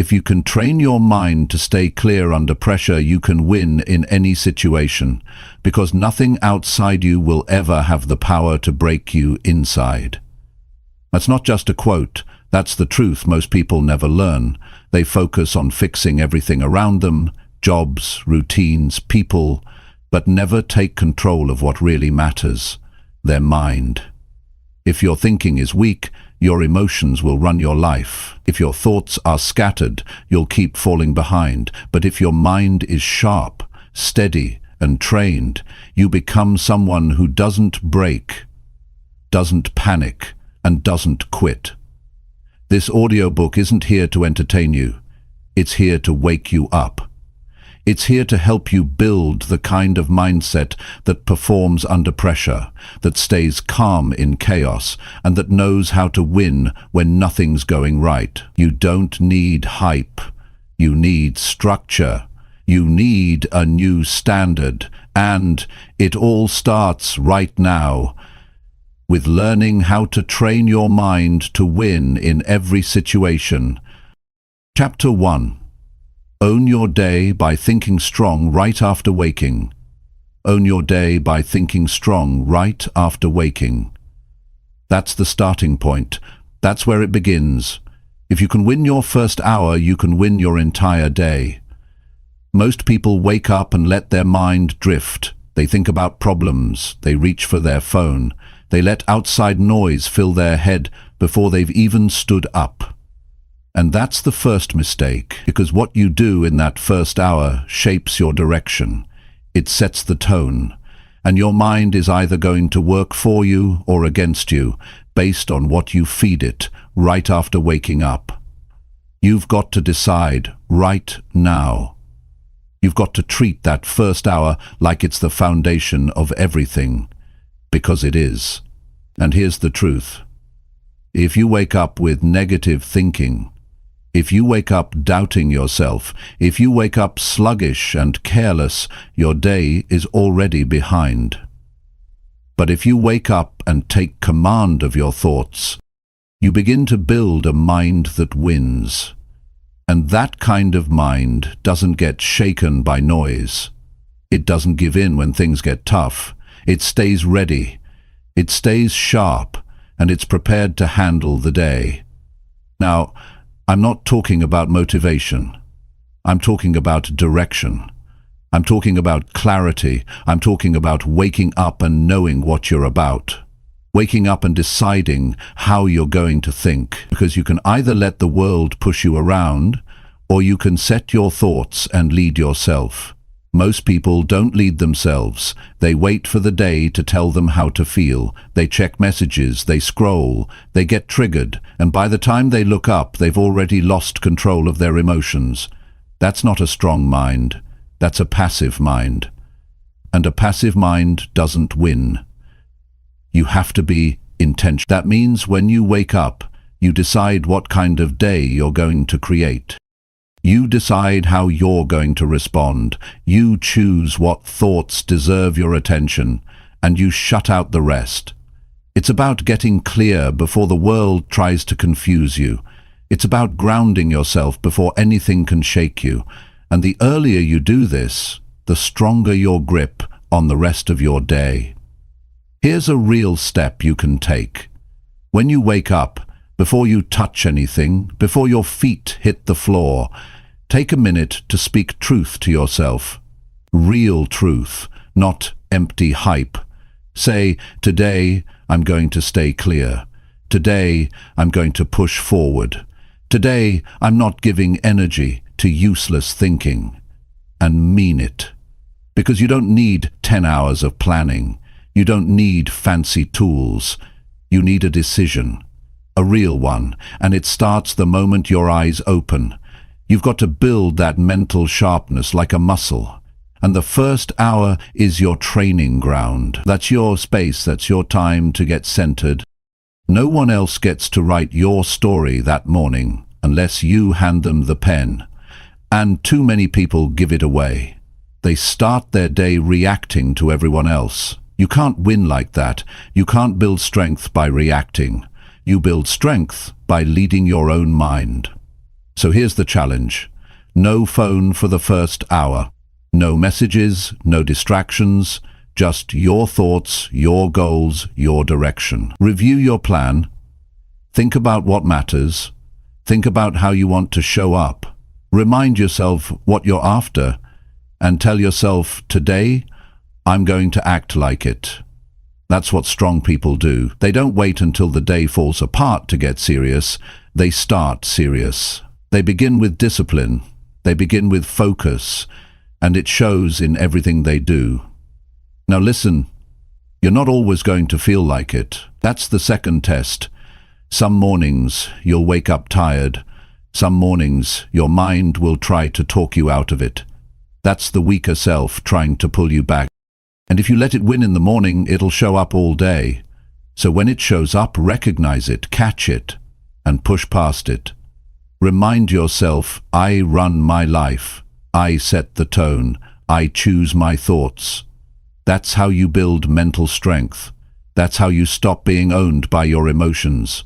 If you can train your mind to stay clear under pressure, you can win in any situation, because nothing outside you will ever have the power to break you inside. That's not just a quote, that's the truth most people never learn. They focus on fixing everything around them, jobs, routines, people, but never take control of what really matters, their mind. If your thinking is weak, your emotions will run your life. If your thoughts are scattered, you'll keep falling behind. But if your mind is sharp, steady, and trained, you become someone who doesn't break, doesn't panic, and doesn't quit. This audiobook isn't here to entertain you. It's here to wake you up. It's here to help you build the kind of mindset that performs under pressure, that stays calm in chaos, and that knows how to win when nothing's going right. You don't need hype. You need structure. You need a new standard. And it all starts right now with learning how to train your mind to win in every situation. Chapter 1. Own your day by thinking strong right after waking. Own your day by thinking strong right after waking. That's the starting point. That's where it begins. If you can win your first hour, you can win your entire day. Most people wake up and let their mind drift. They think about problems. They reach for their phone. They let outside noise fill their head before they've even stood up. And that's the first mistake, because what you do in that first hour shapes your direction. It sets the tone, and your mind is either going to work for you or against you, based on what you feed it right after waking up. You've got to decide right now. You've got to treat that first hour like it's the foundation of everything, because it is. And here's the truth. If you wake up with negative thinking, if you wake up doubting yourself, if you wake up sluggish and careless, your day is already behind. But if you wake up and take command of your thoughts, you begin to build a mind that wins. And that kind of mind doesn't get shaken by noise. It doesn't give in when things get tough. It stays ready. It stays sharp, and it's prepared to handle the day. Now, I'm not talking about motivation. I'm talking about direction. I'm talking about clarity. I'm talking about waking up and knowing what you're about. Waking up and deciding how you're going to think. Because you can either let the world push you around, or you can set your thoughts and lead yourself. Most people don't lead themselves. They wait for the day to tell them how to feel. They check messages, they scroll, they get triggered, and by the time they look up, they've already lost control of their emotions. That's not a strong mind. That's a passive mind. And a passive mind doesn't win. You have to be intentional. That means when you wake up, you decide what kind of day you're going to create. You decide how you're going to respond. You choose what thoughts deserve your attention, and you shut out the rest. It's about getting clear before the world tries to confuse you. It's about grounding yourself before anything can shake you. And the earlier you do this, the stronger your grip on the rest of your day. Here's a real step you can take. When you wake up, before you touch anything, before your feet hit the floor, take a minute to speak truth to yourself. Real truth, not empty hype. Say, today I'm going to stay clear. Today I'm going to push forward. Today I'm not giving energy to useless thinking. And mean it. Because you don't need 10 hours of planning. You don't need fancy tools. You need a decision. A real one, and it starts the moment your eyes open. You've got to build that mental sharpness like a muscle. And the first hour is your training ground. That's your space, that's your time to get centered. No one else gets to write your story that morning unless you hand them the pen. And too many people give it away. They start their day reacting to everyone else. You can't win like that. You can't build strength by reacting. You build strength by leading your own mind. So here's the challenge. No phone for the first hour. No messages, no distractions, just your thoughts, your goals, your direction. Review your plan. Think about what matters. Think about how you want to show up. Remind yourself what you're after, and tell yourself, today, I'm going to act like it. That's what strong people do. They don't wait until the day falls apart to get serious. They start serious. They begin with discipline. They begin with focus, and it shows in everything they do. Now listen, you're not always going to feel like it. That's the second test. Some mornings you'll wake up tired. Some mornings your mind will try to talk you out of it. That's the weaker self trying to pull you back. And if you let it win in the morning, it'll show up all day. So when it shows up, recognize it, catch it, and push past it. Remind yourself, I run my life. I set the tone. I choose my thoughts. That's how you build mental strength. That's how you stop being owned by your emotions.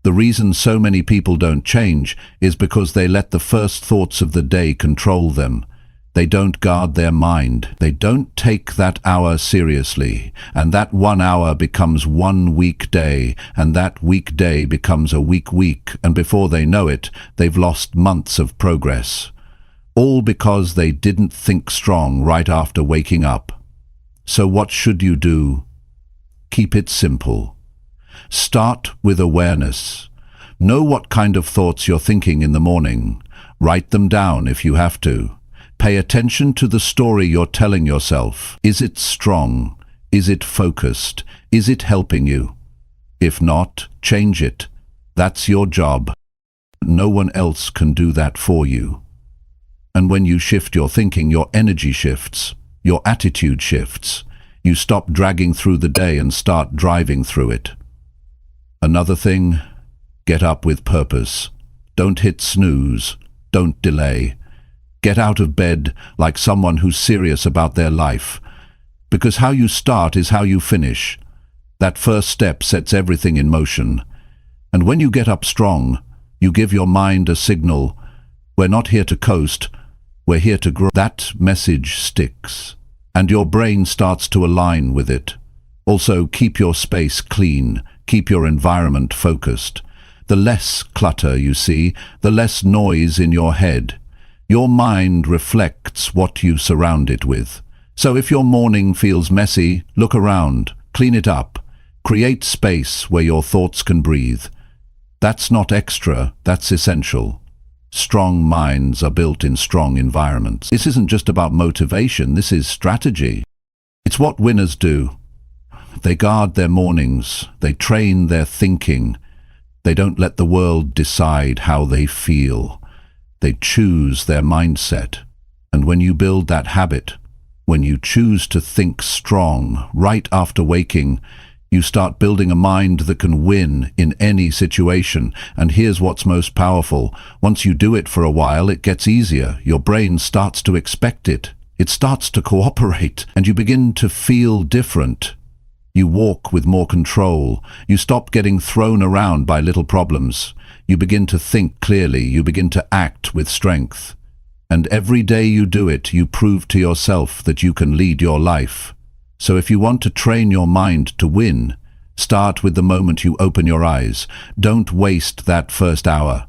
The reason so many people don't change is because they let the first thoughts of the day control them. They don't guard their mind. They don't take that hour seriously. And that 1 hour becomes 1 weekday. And that weekday becomes a week. And before they know it, they've lost months of progress. All because they didn't think strong right after waking up. So what should you do? Keep it simple. Start with awareness. Know what kind of thoughts you're thinking in the morning. Write them down if you have to. Pay attention to the story you're telling yourself. Is it strong? Is it focused? Is it helping you? If not, change it. That's your job. No one else can do that for you. And when you shift your thinking, your energy shifts. Your attitude shifts. You stop dragging through the day and start driving through it. Another thing, get up with purpose. Don't hit snooze. Don't delay. Get out of bed like someone who's serious about their life. Because how you start is how you finish. That first step sets everything in motion. And when you get up strong, you give your mind a signal. We're not here to coast. We're here to grow. That message sticks. And your brain starts to align with it. Also, keep your space clean. Keep your environment focused. The less clutter you see, the less noise in your head. Your mind reflects what you surround it with. So if your morning feels messy, look around, clean it up, create space where your thoughts can breathe. That's not extra, that's essential. Strong minds are built in strong environments. This isn't just about motivation, this is strategy. It's what winners do. They guard their mornings, they train their thinking. They don't let the world decide how they feel. They choose their mindset. And when you build that habit, when you choose to think strong right after waking, you start building a mind that can win in any situation. And here's what's most powerful. Once you do it for a while, it gets easier. Your brain starts to expect it. It starts to cooperate, and you begin to feel different. You walk with more control. You stop getting thrown around by little problems. You begin to think clearly. You begin to act with strength. And every day you do it, you prove to yourself that you can lead your life. So if you want to train your mind to win, start with the moment you open your eyes. Don't waste that first hour.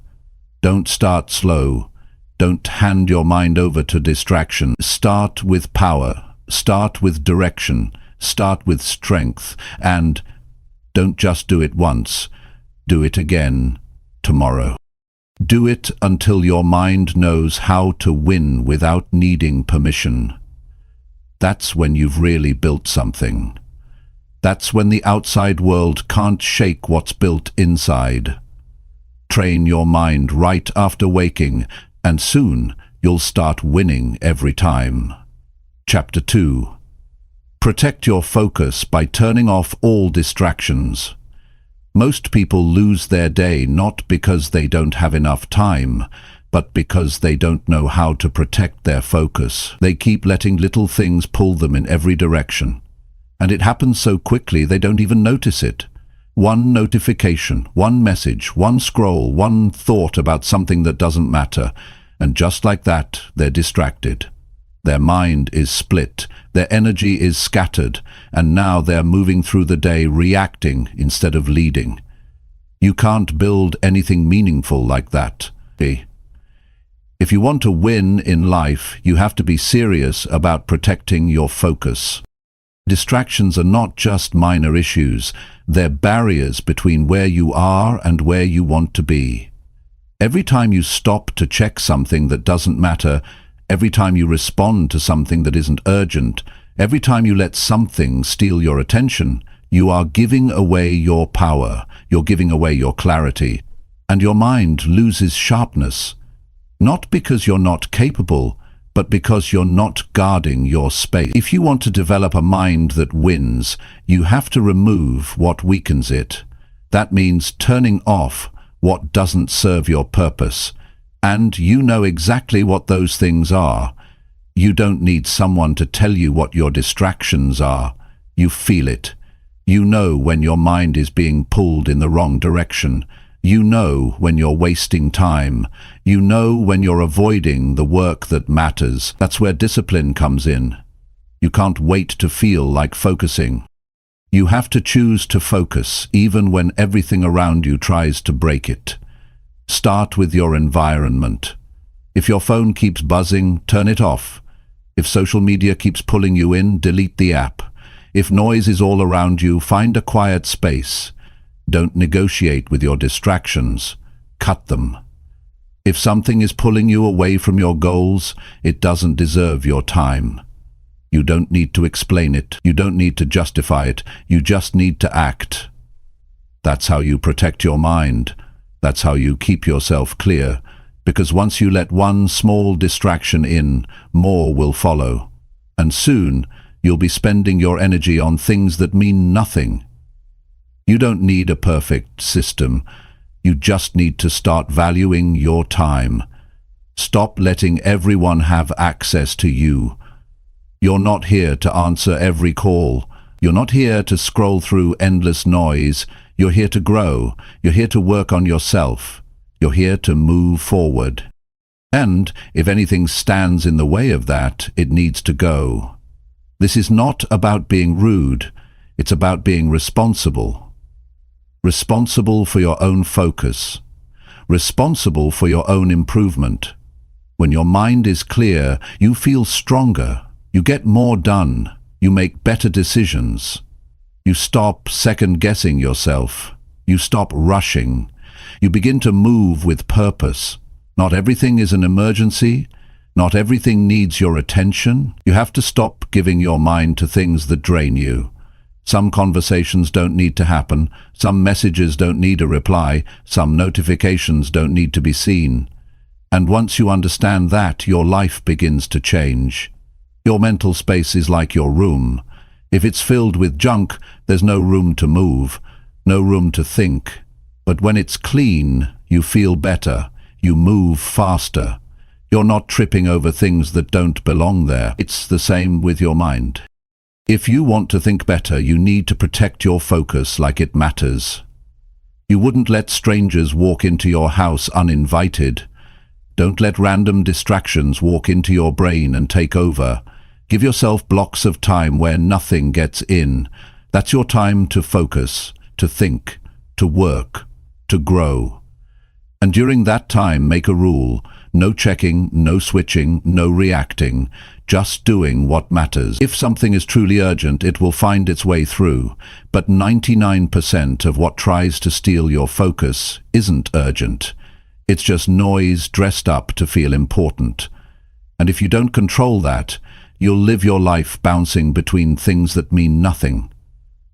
Don't start slow. Don't hand your mind over to distraction. Start with power. Start with direction. Start with strength. And don't just do it once. Do it again tomorrow. Do it until your mind knows how to win without needing permission. That's when you've really built something. That's when the outside world can't shake what's built inside. Train your mind right after waking, and soon you'll start winning every time. Chapter 2. Protect your focus by turning off all distractions. Most people lose their day not because they don't have enough time, but because they don't know how to protect their focus. They keep letting little things pull them in every direction. And it happens so quickly they don't even notice it. One notification, one message, one scroll, one thought about something that doesn't matter, and just like that, they're distracted. Their mind is split, their energy is scattered, and now they're moving through the day reacting instead of leading. You can't build anything meaningful like that. If you want to win in life, you have to be serious about protecting your focus. Distractions are not just minor issues, they're barriers between where you are and where you want to be. Every time you stop to check something that doesn't matter, every time you respond to something that isn't urgent, every time you let something steal your attention, you are giving away your power, you're giving away your clarity, and your mind loses sharpness. Not because you're not capable, but because you're not guarding your space. If you want to develop a mind that wins, you have to remove what weakens it. That means turning off what doesn't serve your purpose. And you know exactly what those things are. You don't need someone to tell you what your distractions are. You feel it. You know when your mind is being pulled in the wrong direction. You know when you're wasting time. You know when you're avoiding the work that matters. That's where discipline comes in. You can't wait to feel like focusing. You have to choose to focus, even when everything around you tries to break it. Start with your environment. If your phone keeps buzzing, turn it off. If social media keeps pulling you in, delete the app. If noise is all around you, find a quiet space. Don't negotiate with your distractions. Cut them. If something is pulling you away from your goals, it doesn't deserve your time. You don't need to explain it. You don't need to justify it. You just need to act. That's how you protect your mind. That's how you keep yourself clear. Because once you let one small distraction in, more will follow. And soon, you'll be spending your energy on things that mean nothing. You don't need a perfect system. You just need to start valuing your time. Stop letting everyone have access to you. You're not here to answer every call. You're not here to scroll through endless noise. You're here to grow. You're here to work on yourself. You're here to move forward. And if anything stands in the way of that, it needs to go. This is not about being rude. It's about being responsible. Responsible for your own focus. Responsible for your own improvement. When your mind is clear, you feel stronger. You get more done. You make better decisions. You stop second-guessing yourself. You stop rushing. You begin to move with purpose. Not everything is an emergency. Not everything needs your attention. You have to stop giving your mind to things that drain you. Some conversations don't need to happen. Some messages don't need a reply. Some notifications don't need to be seen. And once you understand that, your life begins to change. Your mental space is like your room. If it's filled with junk, there's no room to move, no room to think. But when it's clean, you feel better. You move faster. You're not tripping over things that don't belong there. It's the same with your mind. If you want to think better, you need to protect your focus like it matters. You wouldn't let strangers walk into your house uninvited. Don't let random distractions walk into your brain and take over. Give yourself blocks of time where nothing gets in. That's your time to focus, to think, to work, to grow. And during that time, make a rule. No checking, no switching, no reacting. Just doing what matters. If something is truly urgent, it will find its way through. But 99% of what tries to steal your focus isn't urgent. It's just noise dressed up to feel important. And if you don't control that, you'll live your life bouncing between things that mean nothing.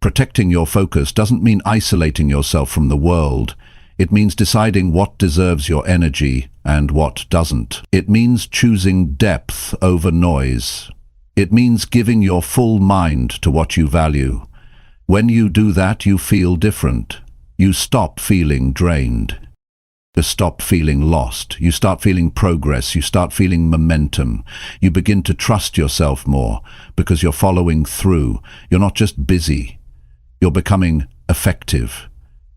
Protecting your focus doesn't mean isolating yourself from the world. It means deciding what deserves your energy and what doesn't. It means choosing depth over noise. It means giving your full mind to what you value. When you do that, you feel different. You stop feeling drained. You stop feeling lost. You start feeling progress. You start feeling momentum. You begin to trust yourself more because you're following through. You're not just busy. You're becoming effective.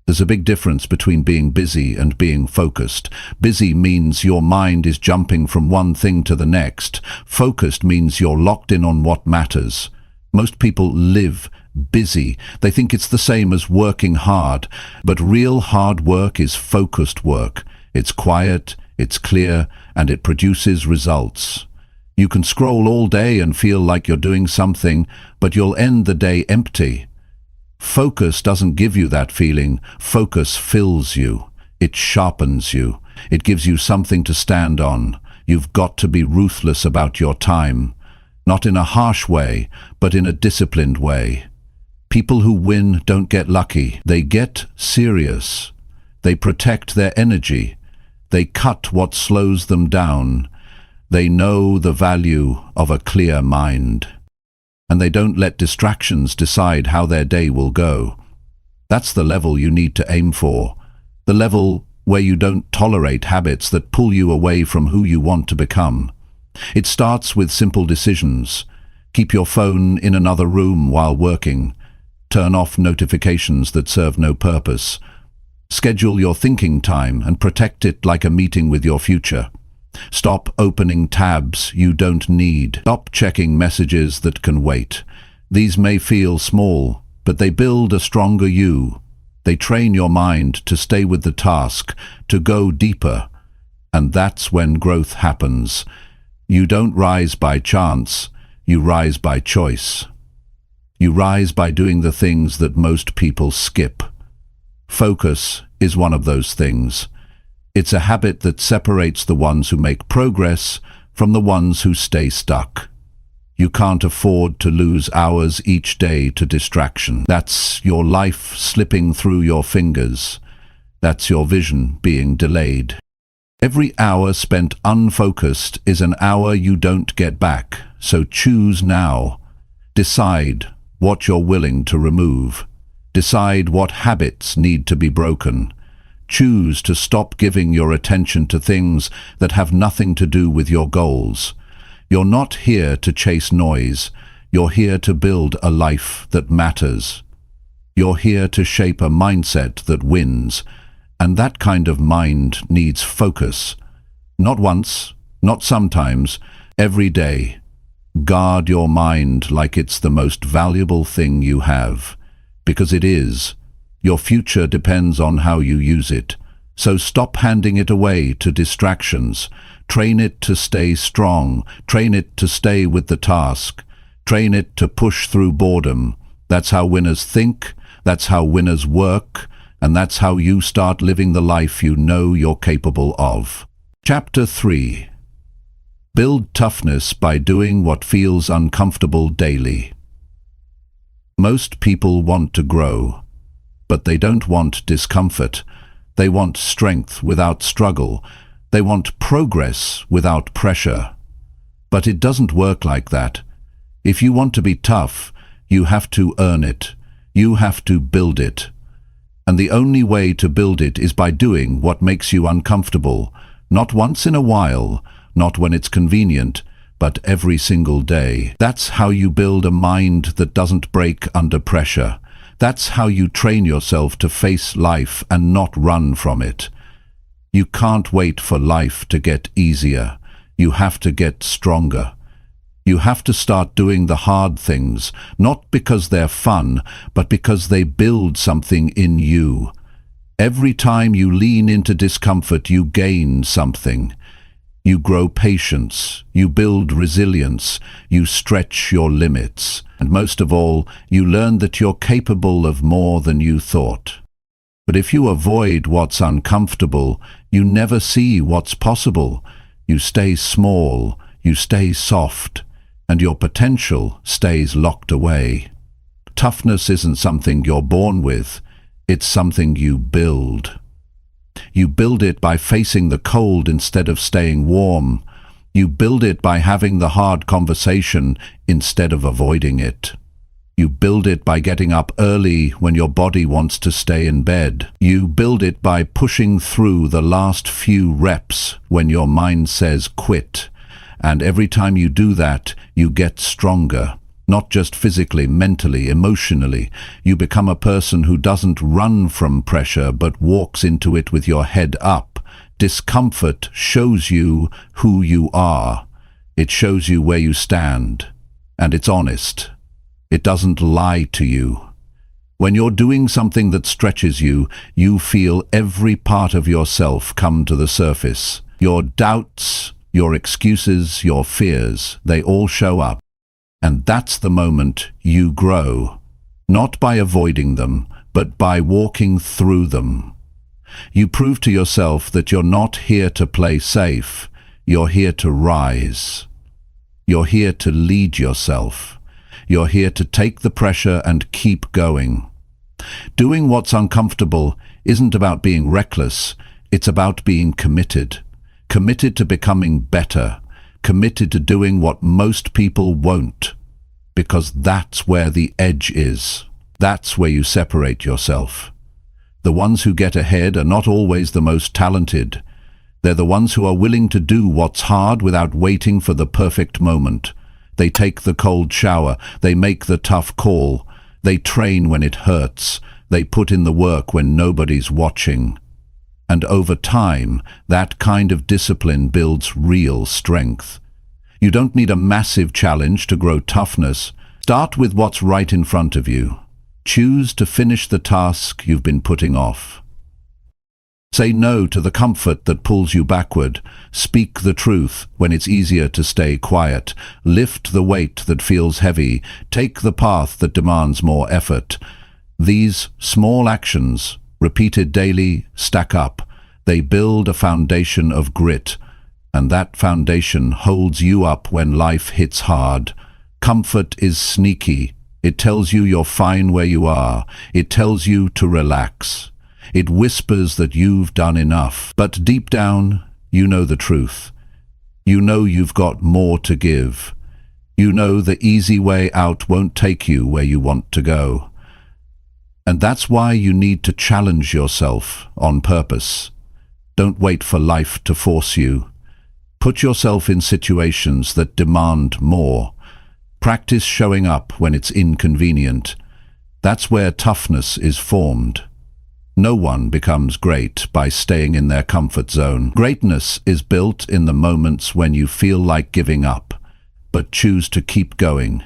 There's a big difference between being busy and being focused. Busy means your mind is jumping from one thing to the next. Focused means you're locked in on what matters. Most people live busy. They think it's the same as working hard, but real hard work is focused work. It's quiet, it's clear, and it produces results. You can scroll all day and feel like you're doing something, but you'll end the day empty. Focus doesn't give you that feeling. Focus fills you. It sharpens you. It gives you something to stand on. You've got to be ruthless about your time. Not in a harsh way, but in a disciplined way. People who win don't get lucky. They get serious. They protect their energy. They cut what slows them down. They know the value of a clear mind. And they don't let distractions decide how their day will go. That's the level you need to aim for. The level where you don't tolerate habits that pull you away from who you want to become. It starts with simple decisions. Keep your phone in another room while working. Turn off notifications that serve no purpose. Schedule your thinking time and protect it like a meeting with your future. Stop opening tabs you don't need. Stop checking messages that can wait. These may feel small, but they build a stronger you. They train your mind to stay with the task, to go deeper. And that's when growth happens. You don't rise by chance, you rise by choice. You rise by doing the things that most people skip. Focus is one of those things. It's a habit that separates the ones who make progress from the ones who stay stuck. You can't afford to lose hours each day to distraction. That's your life slipping through your fingers. That's your vision being delayed. Every hour spent unfocused is an hour you don't get back, so choose now. Decide what you're willing to remove. Decide what habits need to be broken. Choose to stop giving your attention to things that have nothing to do with your goals. You're not here to chase noise. You're here to build a life that matters. You're here to shape a mindset that wins. And that kind of mind needs focus. Not once, not sometimes, every day. Guard your mind like it's the most valuable thing you have. Because it is. Your future depends on how you use it. So stop handing it away to distractions. Train it to stay strong. Train it to stay with the task. Train it to push through boredom. That's how winners think. That's how winners work. And that's how you start living the life you know you're capable of. Chapter 3. Build toughness by doing what feels uncomfortable daily. Most people want to grow. But they don't want discomfort. They want strength without struggle. They want progress without pressure. But it doesn't work like that. If you want to be tough, you have to earn it. You have to build it. And the only way to build it is by doing what makes you uncomfortable. Not once in a while, not when it's convenient, but every single day. That's how you build a mind that doesn't break under pressure. That's how you train yourself to face life and not run from it. You can't wait for life to get easier. You have to get stronger. You have to start doing the hard things, not because they're fun, but because they build something in you. Every time you lean into discomfort, you gain something. You grow patience, you build resilience, you stretch your limits, and most of all, you learn that you're capable of more than you thought. But if you avoid what's uncomfortable, you never see what's possible. You stay small, you stay soft, and your potential stays locked away. Toughness isn't something you're born with, it's something you build. You build it by facing the cold instead of staying warm. You build it by having the hard conversation instead of avoiding it. You build it by getting up early when your body wants to stay in bed. You build it by pushing through the last few reps when your mind says quit. And every time you do that, you get stronger. Not just physically, mentally, emotionally. You become a person who doesn't run from pressure but walks into it with your head up. Discomfort shows you who you are. It shows you where you stand. And it's honest. It doesn't lie to you. When you're doing something that stretches you, you feel every part of yourself come to the surface. Your doubts, your excuses, your fears, they all show up. And that's the moment you grow, not by avoiding them, but by walking through them. You prove to yourself that you're not here to play safe, you're here to rise. You're here to lead yourself. You're here to take the pressure and keep going. Doing what's uncomfortable isn't about being reckless, it's about being committed. Committed to becoming better. Committed to doing what most people won't. Because that's where the edge is. That's where you separate yourself. The ones who get ahead are not always the most talented. They're the ones who are willing to do what's hard without waiting for the perfect moment. They take the cold shower. They make the tough call. They train when it hurts. They put in the work when nobody's watching. And over time, that kind of discipline builds real strength. You don't need a massive challenge to grow toughness. Start with what's right in front of you. Choose to finish the task you've been putting off. Say no to the comfort that pulls you backward. Speak the truth when it's easier to stay quiet. Lift the weight that feels heavy. Take the path that demands more effort. These small actions, repeated daily, stack up. They build a foundation of grit, and that foundation holds you up when life hits hard. Comfort is sneaky. It tells you you're fine where you are. It tells you to relax. It whispers that you've done enough. But deep down, you know the truth. You know you've got more to give. You know the easy way out won't take you where you want to go. And that's why you need to challenge yourself on purpose. Don't wait for life to force you. Put yourself in situations that demand more. Practice showing up when it's inconvenient. That's where toughness is formed. No one becomes great by staying in their comfort zone. Greatness is built in the moments when you feel like giving up, but choose to keep going.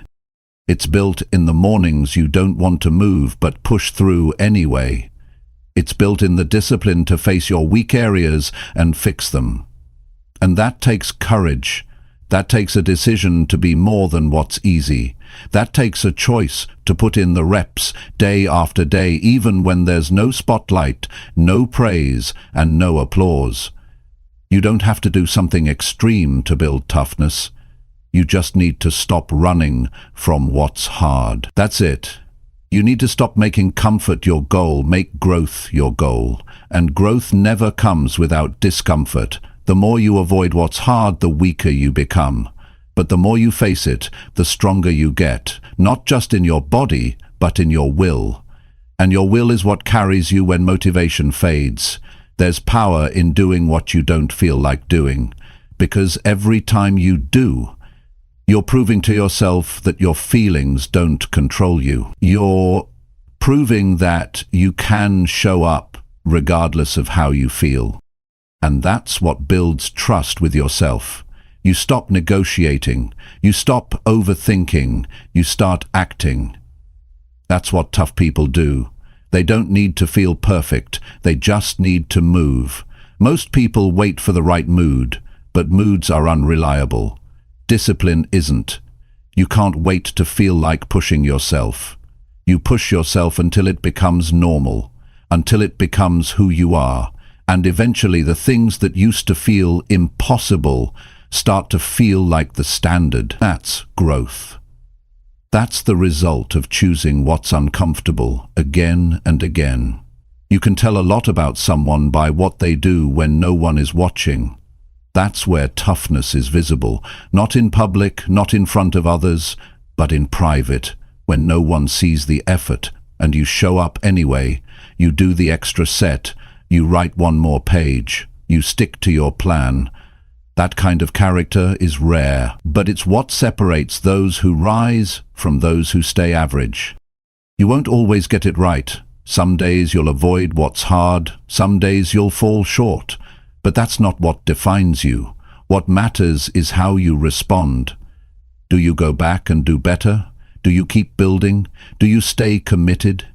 It's built in the mornings you don't want to move but push through anyway. It's built in the discipline to face your weak areas and fix them. And that takes courage. That takes a decision to be more than what's easy. That takes a choice to put in the reps day after day, even when there's no spotlight, no praise, and no applause. You don't have to do something extreme to build toughness. You just need to stop running from what's hard. That's it. You need to stop making comfort your goal, make growth your goal. And growth never comes without discomfort. The more you avoid what's hard, the weaker you become. But the more you face it, the stronger you get, not just in your body, but in your will. And your will is what carries you when motivation fades. There's power in doing what you don't feel like doing, because every time you do, you're proving to yourself that your feelings don't control you. You're proving that you can show up regardless of how you feel. And that's what builds trust with yourself. You stop negotiating. You stop overthinking. You start acting. That's what tough people do. They don't need to feel perfect. They just need to move. Most people wait for the right mood, but moods are unreliable. Discipline isn't. You can't wait to feel like pushing yourself. You push yourself until it becomes normal, until it becomes who you are. And eventually the things that used to feel impossible start to feel like the standard. That's growth. That's the result of choosing what's uncomfortable again and again. You can tell a lot about someone by what they do when no one is watching. That's where toughness is visible, not in public, not in front of others, but in private, when no one sees the effort and you show up anyway. You do the extra set. You write one more page. You stick to your plan. That kind of character is rare, but it's what separates those who rise from those who stay average. You won't always get it right. Some days you'll avoid what's hard, some days you'll fall short. But that's not what defines you. What matters is how you respond. Do you go back and do better? Do you keep building? Do you stay committed?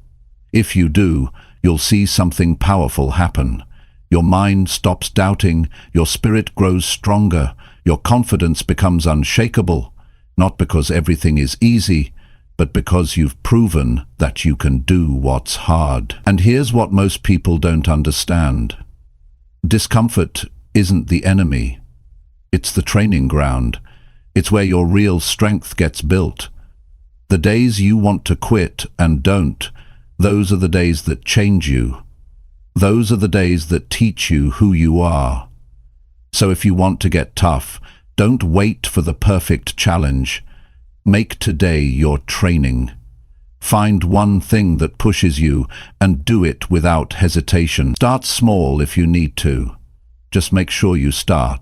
If you do, you'll see something powerful happen. Your mind stops doubting, your spirit grows stronger, your confidence becomes unshakable, not because everything is easy, but because you've proven that you can do what's hard. And here's what most people don't understand. Discomfort isn't the enemy. It's the training ground. It's where your real strength gets built. The days you want to quit and don't, those are the days that change you. Those are the days that teach you who you are. So if you want to get tough, don't wait for the perfect challenge. Make today your training. Find one thing that pushes you and do it without hesitation. Start small if you need to. Just make sure you start.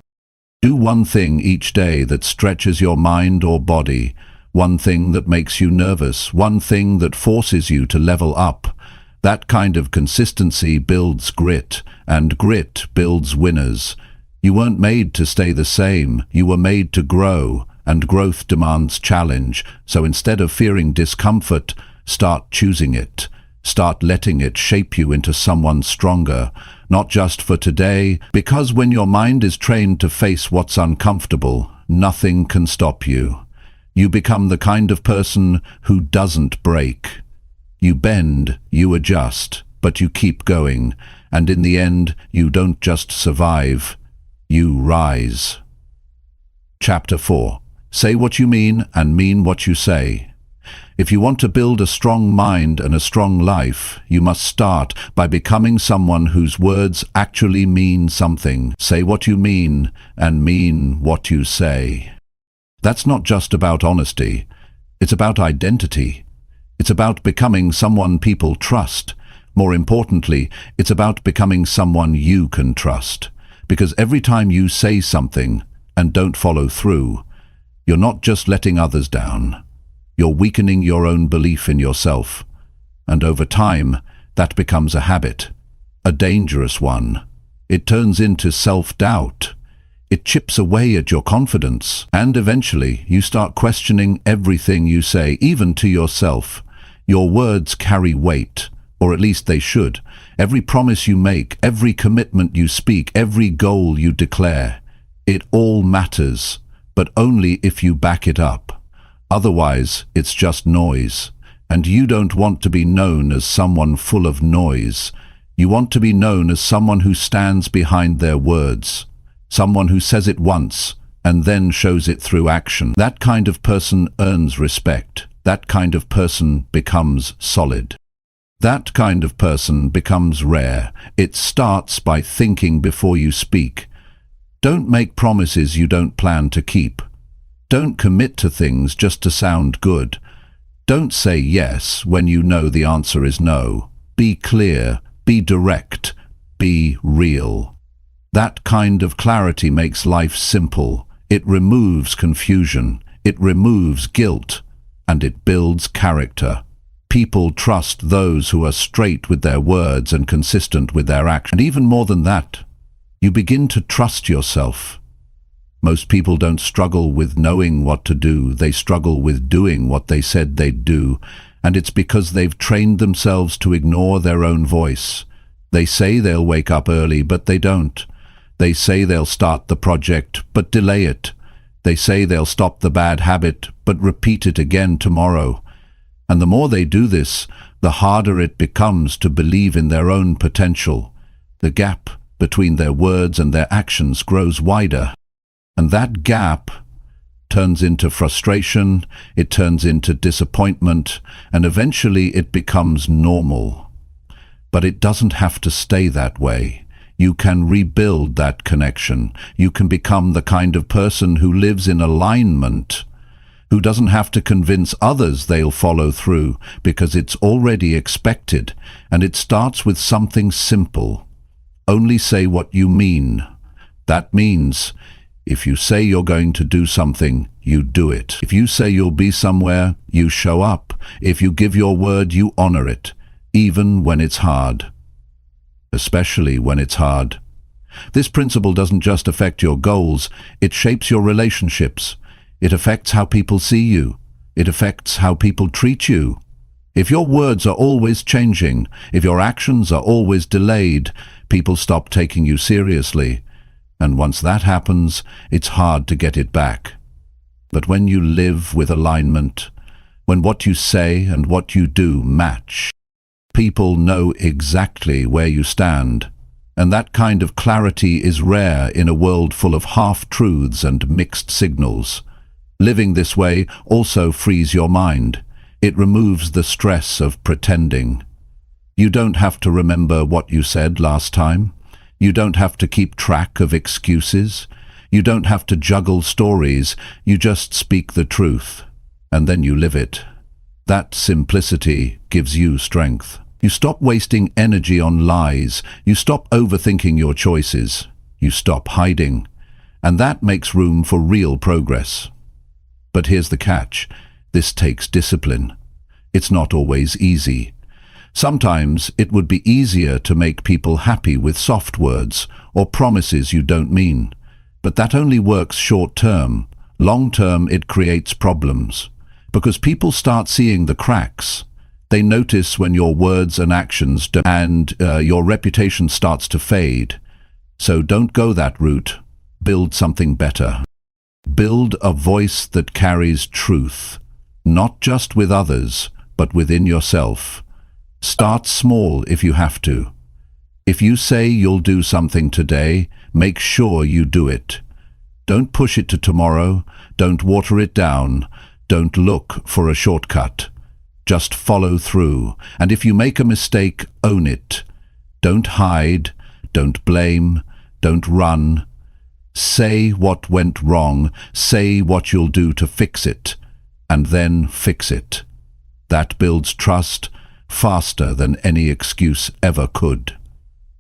Do one thing each day that stretches your mind or body, one thing that makes you nervous, one thing that forces you to level up. That kind of consistency builds grit, and grit builds winners. You weren't made to stay the same, you were made to grow, and growth demands challenge. So instead of fearing discomfort, start choosing it. Start letting it shape you into someone stronger, not just for today, because when your mind is trained to face what's uncomfortable, nothing can stop you. You become the kind of person who doesn't break. You bend, you adjust, but you keep going, and in the end, you don't just survive, you rise. Chapter 4. Say what you mean and mean what you say. If you want to build a strong mind and a strong life, you must start by becoming someone whose words actually mean something. Say what you mean and mean what you say. That's not just about honesty. It's about identity. It's about becoming someone people trust. More importantly, it's about becoming someone you can trust. Because every time you say something and don't follow through, you're not just letting others down. You're weakening your own belief in yourself. And over time, that becomes a habit, a dangerous one. It turns into self-doubt. It chips away at your confidence, and eventually you start questioning everything you say, even to yourself. Your words carry weight, or at least they should. Every promise you make, every commitment you speak, every goal you declare, it all matters, but only if you back it up. Otherwise, it's just noise, and you don't want to be known as someone full of noise. You want to be known as someone who stands behind their words. Someone who says it once and then shows it through action. That kind of person earns respect. That kind of person becomes solid. That kind of person becomes rare. It starts by thinking before you speak. Don't make promises you don't plan to keep. Don't commit to things just to sound good. Don't say yes when you know the answer is no. Be clear, be direct, be real. That kind of clarity makes life simple. It removes confusion, it removes guilt, and it builds character. People trust those who are straight with their words and consistent with their actions. And even more than that, you begin to trust yourself. Most people don't struggle with knowing what to do, they struggle with doing what they said they'd do, and it's because they've trained themselves to ignore their own voice. They say they'll wake up early, but they don't. They say they'll start the project, but delay it. They say they'll stop the bad habit, but repeat it again tomorrow. And the more they do this, the harder it becomes to believe in their own potential. The gap between their words and their actions grows wider. And that gap turns into frustration, it turns into disappointment, and eventually it becomes normal. But it doesn't have to stay that way. You can rebuild that connection. You can become the kind of person who lives in alignment, who doesn't have to convince others they'll follow through, because it's already expected, and it starts with something simple. Only say what you mean. That means, If you say you're going to do something, you do it. If you say you'll be somewhere, you show up. If you give your word, you honor it, even when it's hard. Especially when it's hard. This principle doesn't just affect your goals, it shapes your relationships. It affects how people see you. It affects how people treat you. If your words are always changing, if your actions are always delayed, people stop taking you seriously. And once that happens, it's hard to get it back. But when you live with alignment, when what you say and what you do match, people know exactly where you stand. And that kind of clarity is rare in a world full of half-truths and mixed signals. Living this way also frees your mind. It removes the stress of pretending. You don't have to remember what you said last time. You don't have to keep track of excuses. You don't have to juggle stories. You just speak the truth, and then you live it. That simplicity gives you strength. You stop wasting energy on lies. You stop overthinking your choices. You stop hiding. And that makes room for real progress. But here's the catch. This takes discipline. It's not always easy. Sometimes it would be easier to make people happy with soft words or promises you don't mean. But that only works short-term. Long-term, it creates problems. Because people start seeing the cracks. They notice when your words and actions don't, and your reputation starts to fade. So don't go that route. Build something better. Build a voice that carries truth, not just with others, but within yourself. Start small if you have to. If you say you'll do something today, make sure you do it. Don't push it to tomorrow. Don't water it down. Don't look for a shortcut. Just follow through, and if you make a mistake, own it. Don't hide, don't blame, don't run. Say what went wrong, say what you'll do to fix it, and then fix it. That builds trust faster than any excuse ever could.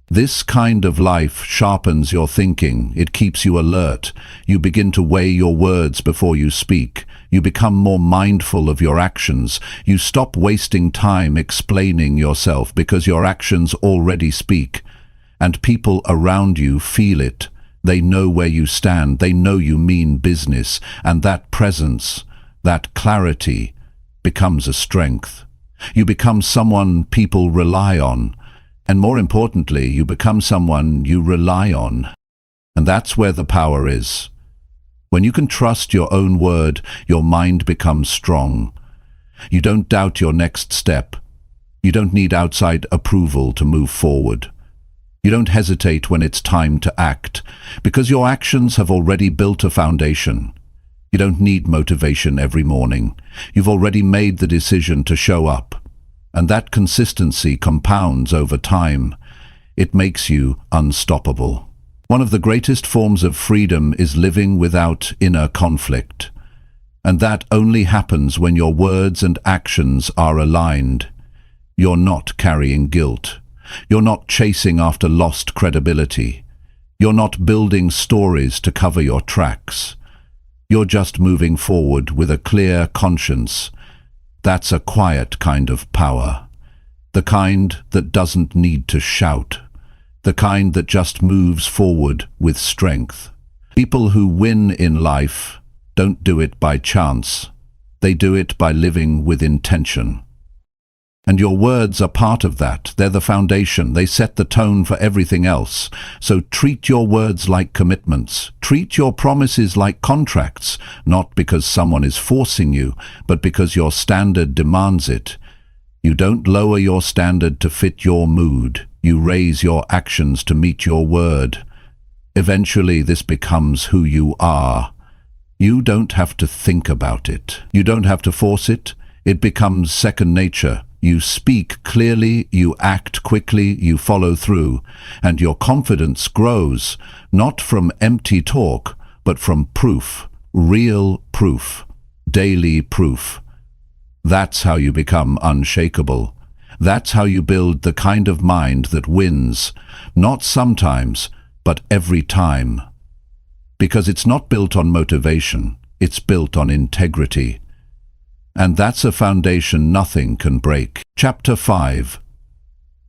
This kind of life sharpens your thinking. It keeps you alert. You begin to weigh your words before you speak. You become more mindful of your actions. You stop wasting time explaining yourself because your actions already speak. And people around you feel it. They know where you stand. They know you mean business. And that presence, that clarity, becomes a strength. You become someone people rely on. And more importantly, you become someone you rely on. And that's where the power is. When you can trust your own word, your mind becomes strong. You don't doubt your next step. You don't need outside approval to move forward. You don't hesitate when it's time to act, because your actions have already built a foundation. You don't need motivation every morning. You've already made the decision to show up. And that consistency compounds over time. It makes you unstoppable. One of the greatest forms of freedom is living without inner conflict. And that only happens when your words and actions are aligned. You're not carrying guilt. You're not chasing after lost credibility. You're not building stories to cover your tracks. You're just moving forward with a clear conscience. That's a quiet kind of power. The kind that doesn't need to shout. The kind that just moves forward with strength. People who win in life don't do it by chance. They do it by living with intention. And your words are part of that. They're the foundation. They set the tone for everything else. So treat your words like commitments. Treat your promises like contracts, not because someone is forcing you, but because your standard demands it. You don't lower your standard to fit your mood. You raise your actions to meet your word. Eventually, this becomes who you are. You don't have to think about it. You don't have to force it. It becomes second nature. You speak clearly, you act quickly, you follow through, and your confidence grows, not from empty talk, but from proof, real proof, daily proof. That's how you become unshakable. That's how you build the kind of mind that wins, not sometimes, but every time. because it's not built on motivation, it's built on integrity. And that's a foundation nothing can break. Chapter 5.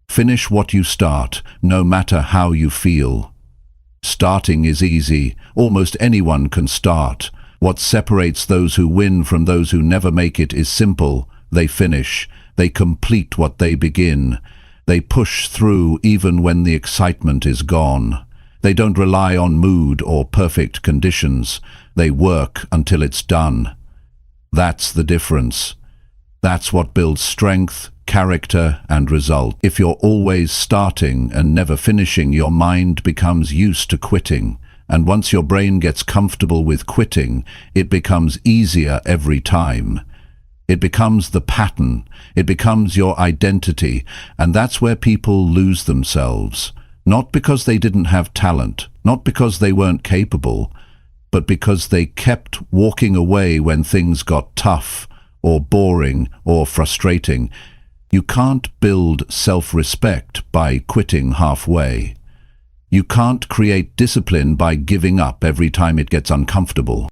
Finish what you start, no matter how you feel. Starting is easy. Almost anyone can start. What separates those who win from those who never make it is simple. They finish. They complete what they begin. They push through even when the excitement is gone. They don't rely on mood or perfect conditions. They work until it's done. That's the difference. That's what builds strength, character, and result. If you're always starting and never finishing, your mind becomes used to quitting. And once your brain gets comfortable with quitting, it becomes easier every time. It becomes the pattern. It becomes your identity. And that's where people lose themselves. Not because they didn't have talent, not because they weren't capable, but because they kept walking away when things got tough, or boring, or frustrating. You can't build self-respect by quitting halfway. You can't create discipline by giving up every time it gets uncomfortable.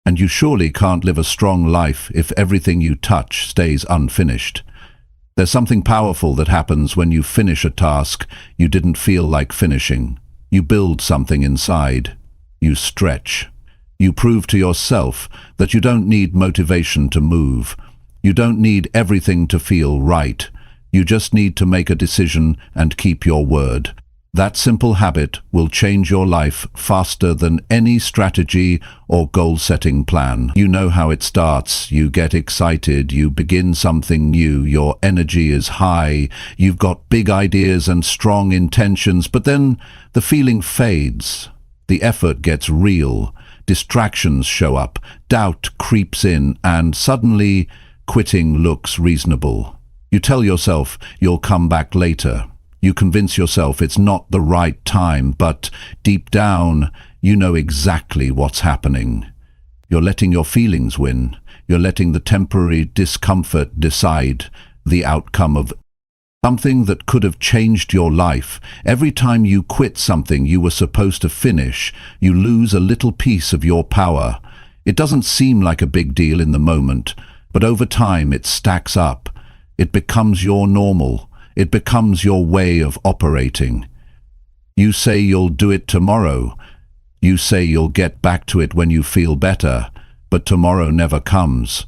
And you surely can't live a strong life if everything you touch stays unfinished. There's something powerful that happens when you finish a task you didn't feel like finishing. You build something inside. You stretch. You prove to yourself that you don't need motivation to move. You don't need everything to feel right. You just need to make a decision and keep your word. That simple habit will change your life faster than any strategy or goal-setting plan. You know how it starts. You get excited. You begin something new. Your energy is high. You've got big ideas and strong intentions, but then the feeling fades. The effort gets real. Distractions show up, doubt creeps in, and suddenly quitting looks reasonable. You tell yourself you'll come back later. You convince yourself it's not the right time, but deep down, you know exactly what's happening. You're letting your feelings win. You're letting the temporary discomfort decide the outcome of something that could have changed your life. Every time you quit something you were supposed to finish, you lose a little piece of your power. It doesn't seem like a big deal in the moment, but over time it stacks up. It becomes your normal. It becomes your way of operating. You say you'll do it tomorrow. You say you'll get back to it when you feel better, but tomorrow never comes.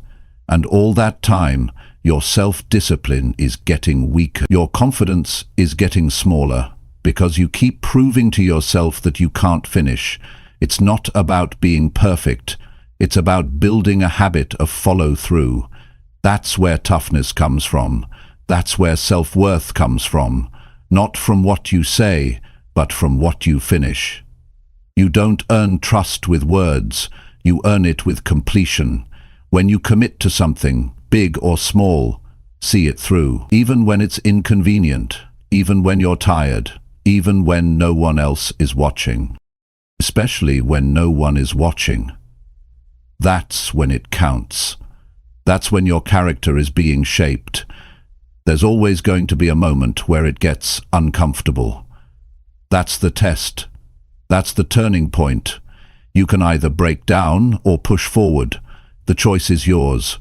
And all that time, your self-discipline is getting weaker. Your confidence is getting smaller because you keep proving to yourself that you can't finish. It's not about being perfect. It's about building a habit of follow-through. That's where toughness comes from. That's where self-worth comes from. Not from what you say, but from what you finish. You don't earn trust with words. You earn it with completion. When you commit to something, big or small, see it through, even when it's inconvenient, even when you're tired, even when no one else is watching. Especially when no one is watching. That's when it counts. That's when your character is being shaped. There's always going to be a moment where it gets uncomfortable. That's the test. That's the turning point. You can either break down or push forward. The choice is yours.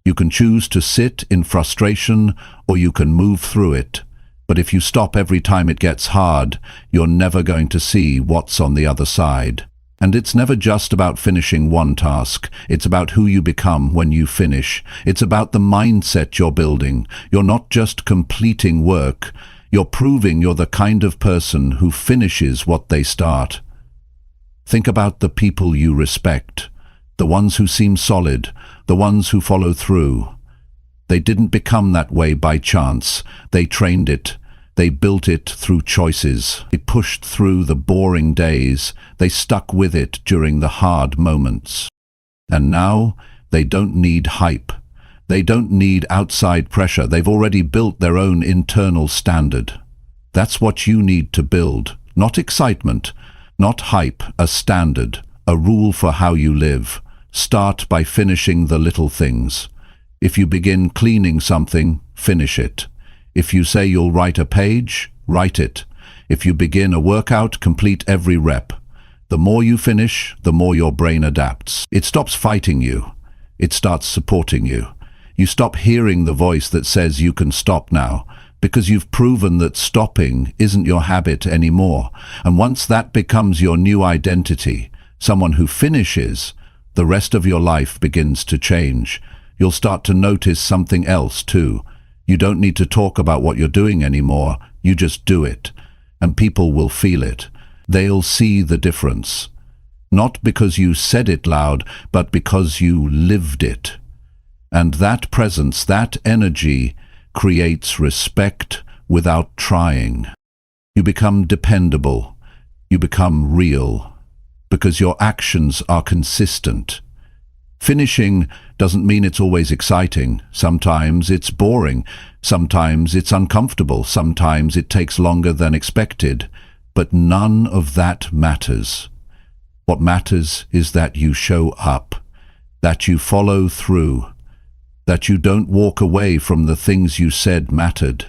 You can choose to sit in frustration or you can move through it. But if you stop every time it gets hard, you're never going to see what's on the other side. And it's never just about finishing one task. It's about who you become when you finish. It's about the mindset you're building. You're not just completing work. You're proving you're the kind of person who finishes what they start. Think about the people you respect. The ones who seem solid, the ones who follow through. They didn't become that way by chance. They trained it. They built it through choices. They pushed through the boring days. They stuck with it during the hard moments. And now, they don't need hype. They don't need outside pressure. They've already built their own internal standard. That's what you need to build. Not excitement, not hype, a standard, a rule for how you live. Start by finishing the little things. If you begin cleaning something, finish it. If you say you'll write a page, write it. If you begin a workout, complete every rep. The more you finish, the more your brain adapts. It stops fighting you. It starts supporting you. You stop hearing the voice that says you can stop now, because you've proven that stopping isn't your habit anymore. And once that becomes your new identity, someone who finishes, the rest of your life begins to change. You'll start to notice something else too. You don't need to talk about what you're doing anymore. You just do it. And people will feel it. They'll see the difference. Not because you said it loud, but because you lived it. And that presence, that energy, creates respect without trying. You become dependable. You become real. Because your actions are consistent. Finishing doesn't mean it's always exciting. Sometimes it's boring. Sometimes it's uncomfortable. Sometimes it takes longer than expected. But none of that matters. What matters is that you show up, that you follow through, that you don't walk away from the things you said mattered.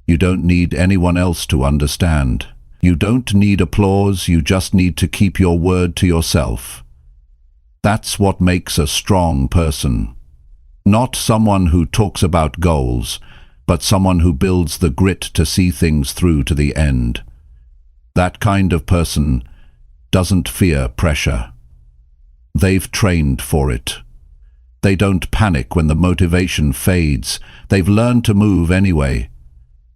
You don't need anyone else to understand. You don't need applause, you just need to keep your word to yourself. That's what makes a strong person. Not someone who talks about goals, but someone who builds the grit to see things through to the end. That kind of person doesn't fear pressure. They've trained for it. They don't panic when the motivation fades. They've learned to move anyway.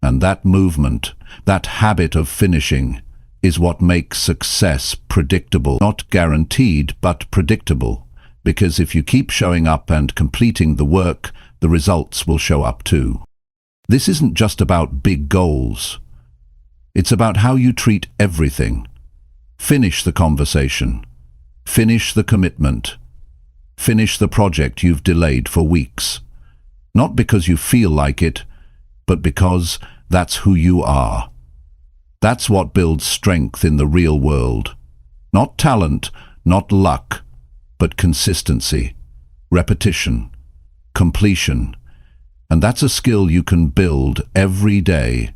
And that movement, that habit of finishing, is what makes success predictable. Not guaranteed, but predictable. Because if you keep showing up and completing the work, the results will show up too. This isn't just about big goals. It's about how you treat everything. Finish the conversation. Finish the commitment. Finish the project you've delayed for weeks. Not because you feel like it, but because that's who you are. That's what builds strength in the real world. Not talent, not luck, but consistency, repetition, completion. And that's a skill you can build every day.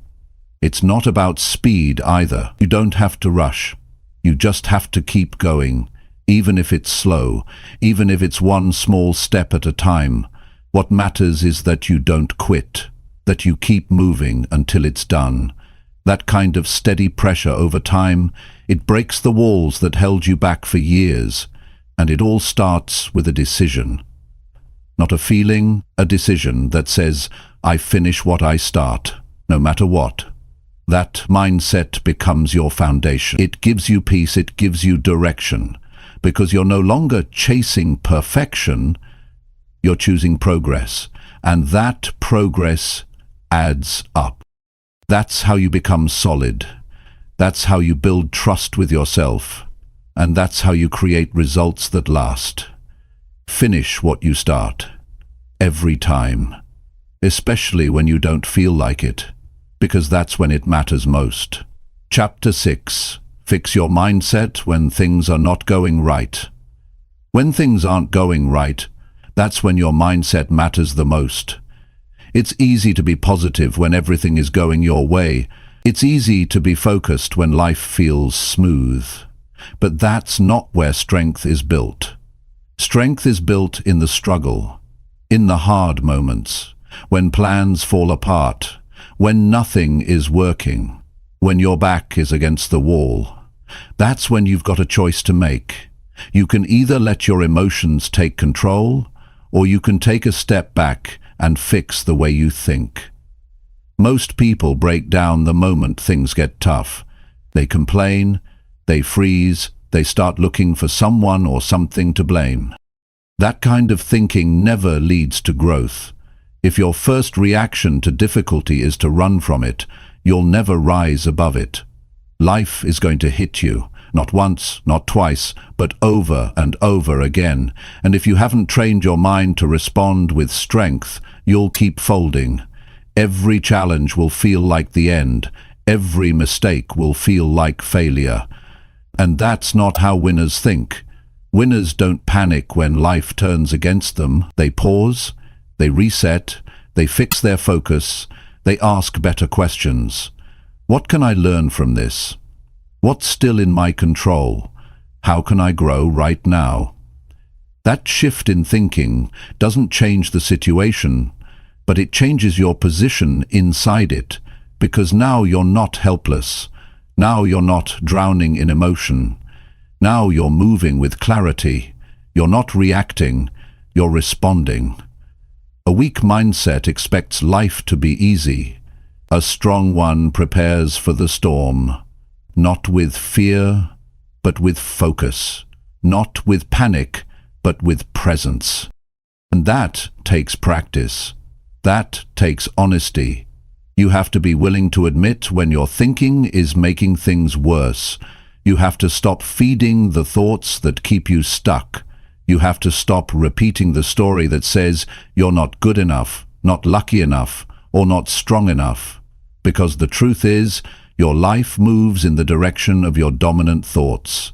It's not about speed either. You don't have to rush. You just have to keep going, even if it's slow, even if it's one small step at a time. What matters is that you don't quit, that you keep moving until it's done. That kind of steady pressure over time, it breaks the walls that held you back for years, and it all starts with a decision. Not a feeling, a decision that says, I finish what I start, no matter what. That mindset becomes your foundation. It gives you peace, it gives you direction, because you're no longer chasing perfection, you're choosing progress, and that progress adds up. That's how you become solid. That's how you build trust with yourself, and that's how you create results that last. Finish what you start, every time, especially when you don't feel like it, because that's when it matters most. Chapter 6. Fix your mindset when things are not going right. When things aren't going right, that's when your mindset matters the most. It's easy to be positive when everything is going your way. It's easy to be focused when life feels smooth. But that's not where strength is built. Strength is built in the struggle, in the hard moments, when plans fall apart, when nothing is working, when your back is against the wall. That's when you've got a choice to make. You can either let your emotions take control, or you can take a step back and fix the way you think. Most people break down the moment things get tough. They complain, they freeze, they start looking for someone or something to blame. That kind of thinking never leads to growth. If your first reaction to difficulty is to run from it, you'll never rise above it. Life is going to hit you, not once, not twice, but over and over again. And if you haven't trained your mind to respond with strength, you'll keep folding. Every challenge will feel like the end. Every mistake will feel like failure. And that's not how winners think. Winners don't panic when life turns against them. They pause, they reset, they fix their focus, they ask better questions. What can I learn from this? What's still in my control? How can I grow right now? That shift in thinking doesn't change the situation, but it changes your position inside it, because now you're not helpless. Now you're not drowning in emotion. Now you're moving with clarity. You're not reacting, you're responding. A weak mindset expects life to be easy. A strong one prepares for the storm, not with fear, but with focus, not with panic, but with presence. And that takes practice. That takes honesty. You have to be willing to admit when your thinking is making things worse. You have to stop feeding the thoughts that keep you stuck. You have to stop repeating the story that says you're not good enough, not lucky enough, or not strong enough. Because the truth is, your life moves in the direction of your dominant thoughts.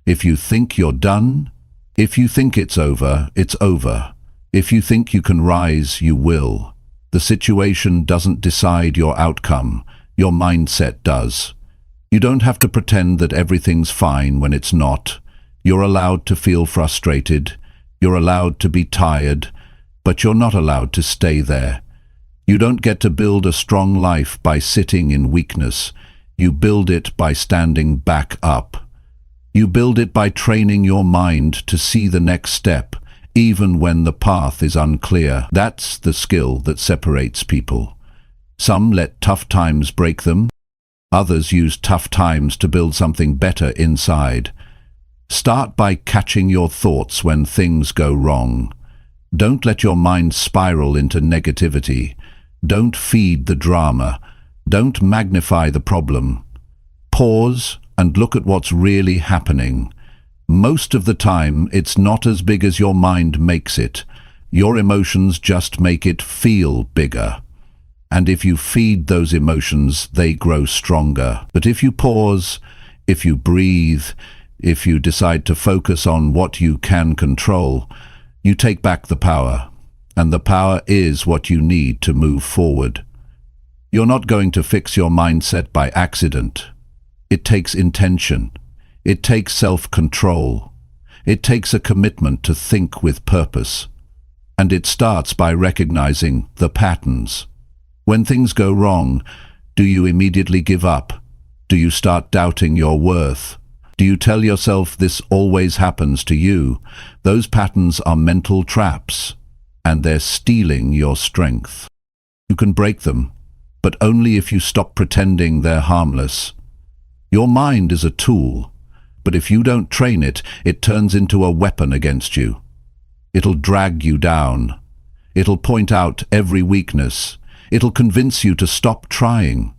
If you think you're done, if you think it's over, it's over. If you think you can rise, you will. The situation doesn't decide your outcome, your mindset does. You don't have to pretend that everything's fine when it's not. You're allowed to feel frustrated, you're allowed to be tired, but you're not allowed to stay there. You don't get to build a strong life by sitting in weakness. You build it by standing back up. You build it by training your mind to see the next step, even when the path is unclear. That's the skill that separates people. Some let tough times break them. Others use tough times to build something better inside. Start by catching your thoughts when things go wrong. Don't let your mind spiral into negativity. Don't feed the drama. Don't magnify the problem. Pause and look at what's really happening. Most of the time, it's not as big as your mind makes it. Your emotions just make it feel bigger. And if you feed those emotions, they grow stronger. But if you pause, if you breathe, if you decide to focus on what you can control, you take back the power. And the power is what you need to move forward. You're not going to fix your mindset by accident. It takes intention. It takes self-control. It takes a commitment to think with purpose. And it starts by recognizing the patterns. When things go wrong, do you immediately give up? Do you start doubting your worth? Do you tell yourself this always happens to you? Those patterns are mental traps, and they're stealing your strength. You can break them, but only if you stop pretending they're harmless. Your mind is a tool, but if you don't train it, it turns into a weapon against you. It'll drag you down. It'll point out every weakness. It'll convince you to stop trying.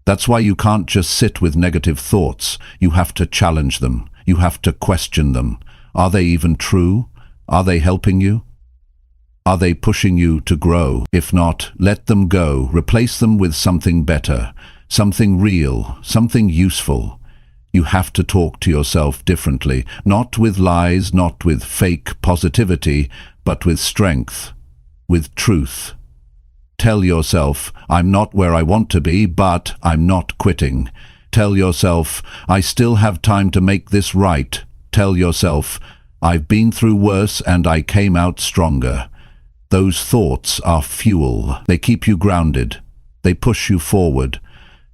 That's why you can't just sit with negative thoughts. You have to challenge them. You have to question them. Are they even true? Are they helping you? Are they pushing you to grow? If not, let them go. Replace them with something better, something real, something useful. You have to talk to yourself differently, not with lies, not with fake positivity, but with strength, with truth. Tell yourself, I'm not where I want to be, but I'm not quitting. Tell yourself, I still have time to make this right. Tell yourself, I've been through worse and I came out stronger. Those thoughts are fuel. They keep you grounded. They push you forward.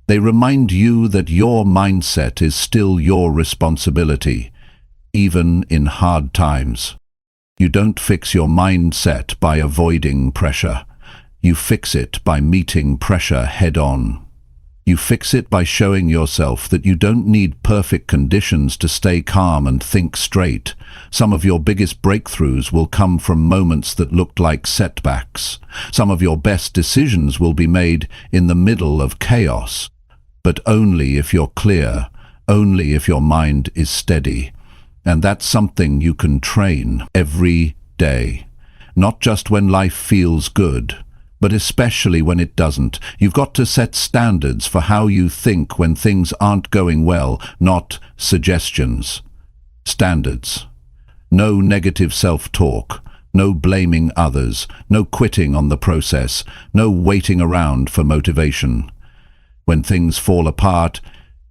They remind you that your mindset is still your responsibility, even in hard times. You don't fix your mindset by avoiding pressure. You fix it by meeting pressure head-on. You fix it by showing yourself that you don't need perfect conditions to stay calm and think straight. Some of your biggest breakthroughs will come from moments that looked like setbacks. Some of your best decisions will be made in the middle of chaos. But only if you're clear, only if your mind is steady. And that's something you can train every day. Not just when life feels good, but especially when it doesn't. You've got to set standards for how you think when things aren't going well, not suggestions. Standards. No negative self-talk, no blaming others, no quitting on the process, no waiting around for motivation. When things fall apart,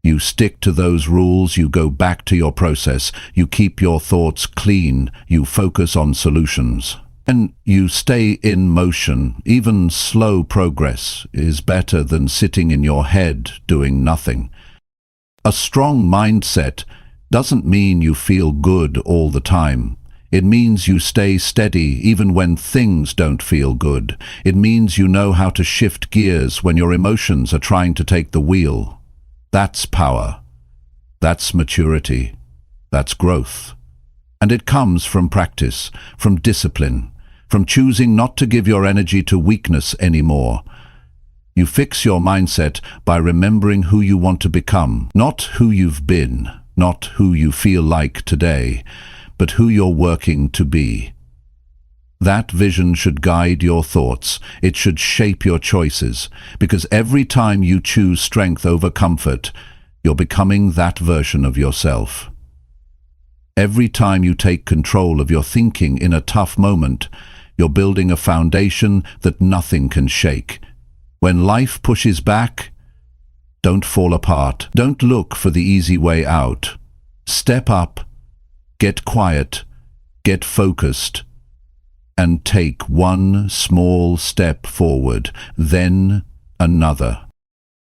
You stick to those rules, you go back to your process, you keep your thoughts clean, you focus on solutions. And you stay in motion. Even slow progress is better than sitting in your head doing nothing. A strong mindset doesn't mean you feel good all the time. It means you stay steady even when things don't feel good. It means you know how to shift gears when your emotions are trying to take the wheel. That's power. That's maturity. That's growth. And it comes from practice, from discipline, from choosing not to give your energy to weakness anymore. You fix your mindset by remembering who you want to become, not who you've been, not who you feel like today, but who you're working to be. That vision should guide your thoughts. It should shape your choices, because every time you choose strength over comfort, you're becoming that version of yourself. Every time you take control of your thinking in a tough moment, you're building a foundation that nothing can shake. When life pushes back, don't fall apart. Don't look for the easy way out. Step up, get quiet, get focused, and take one small step forward, then another.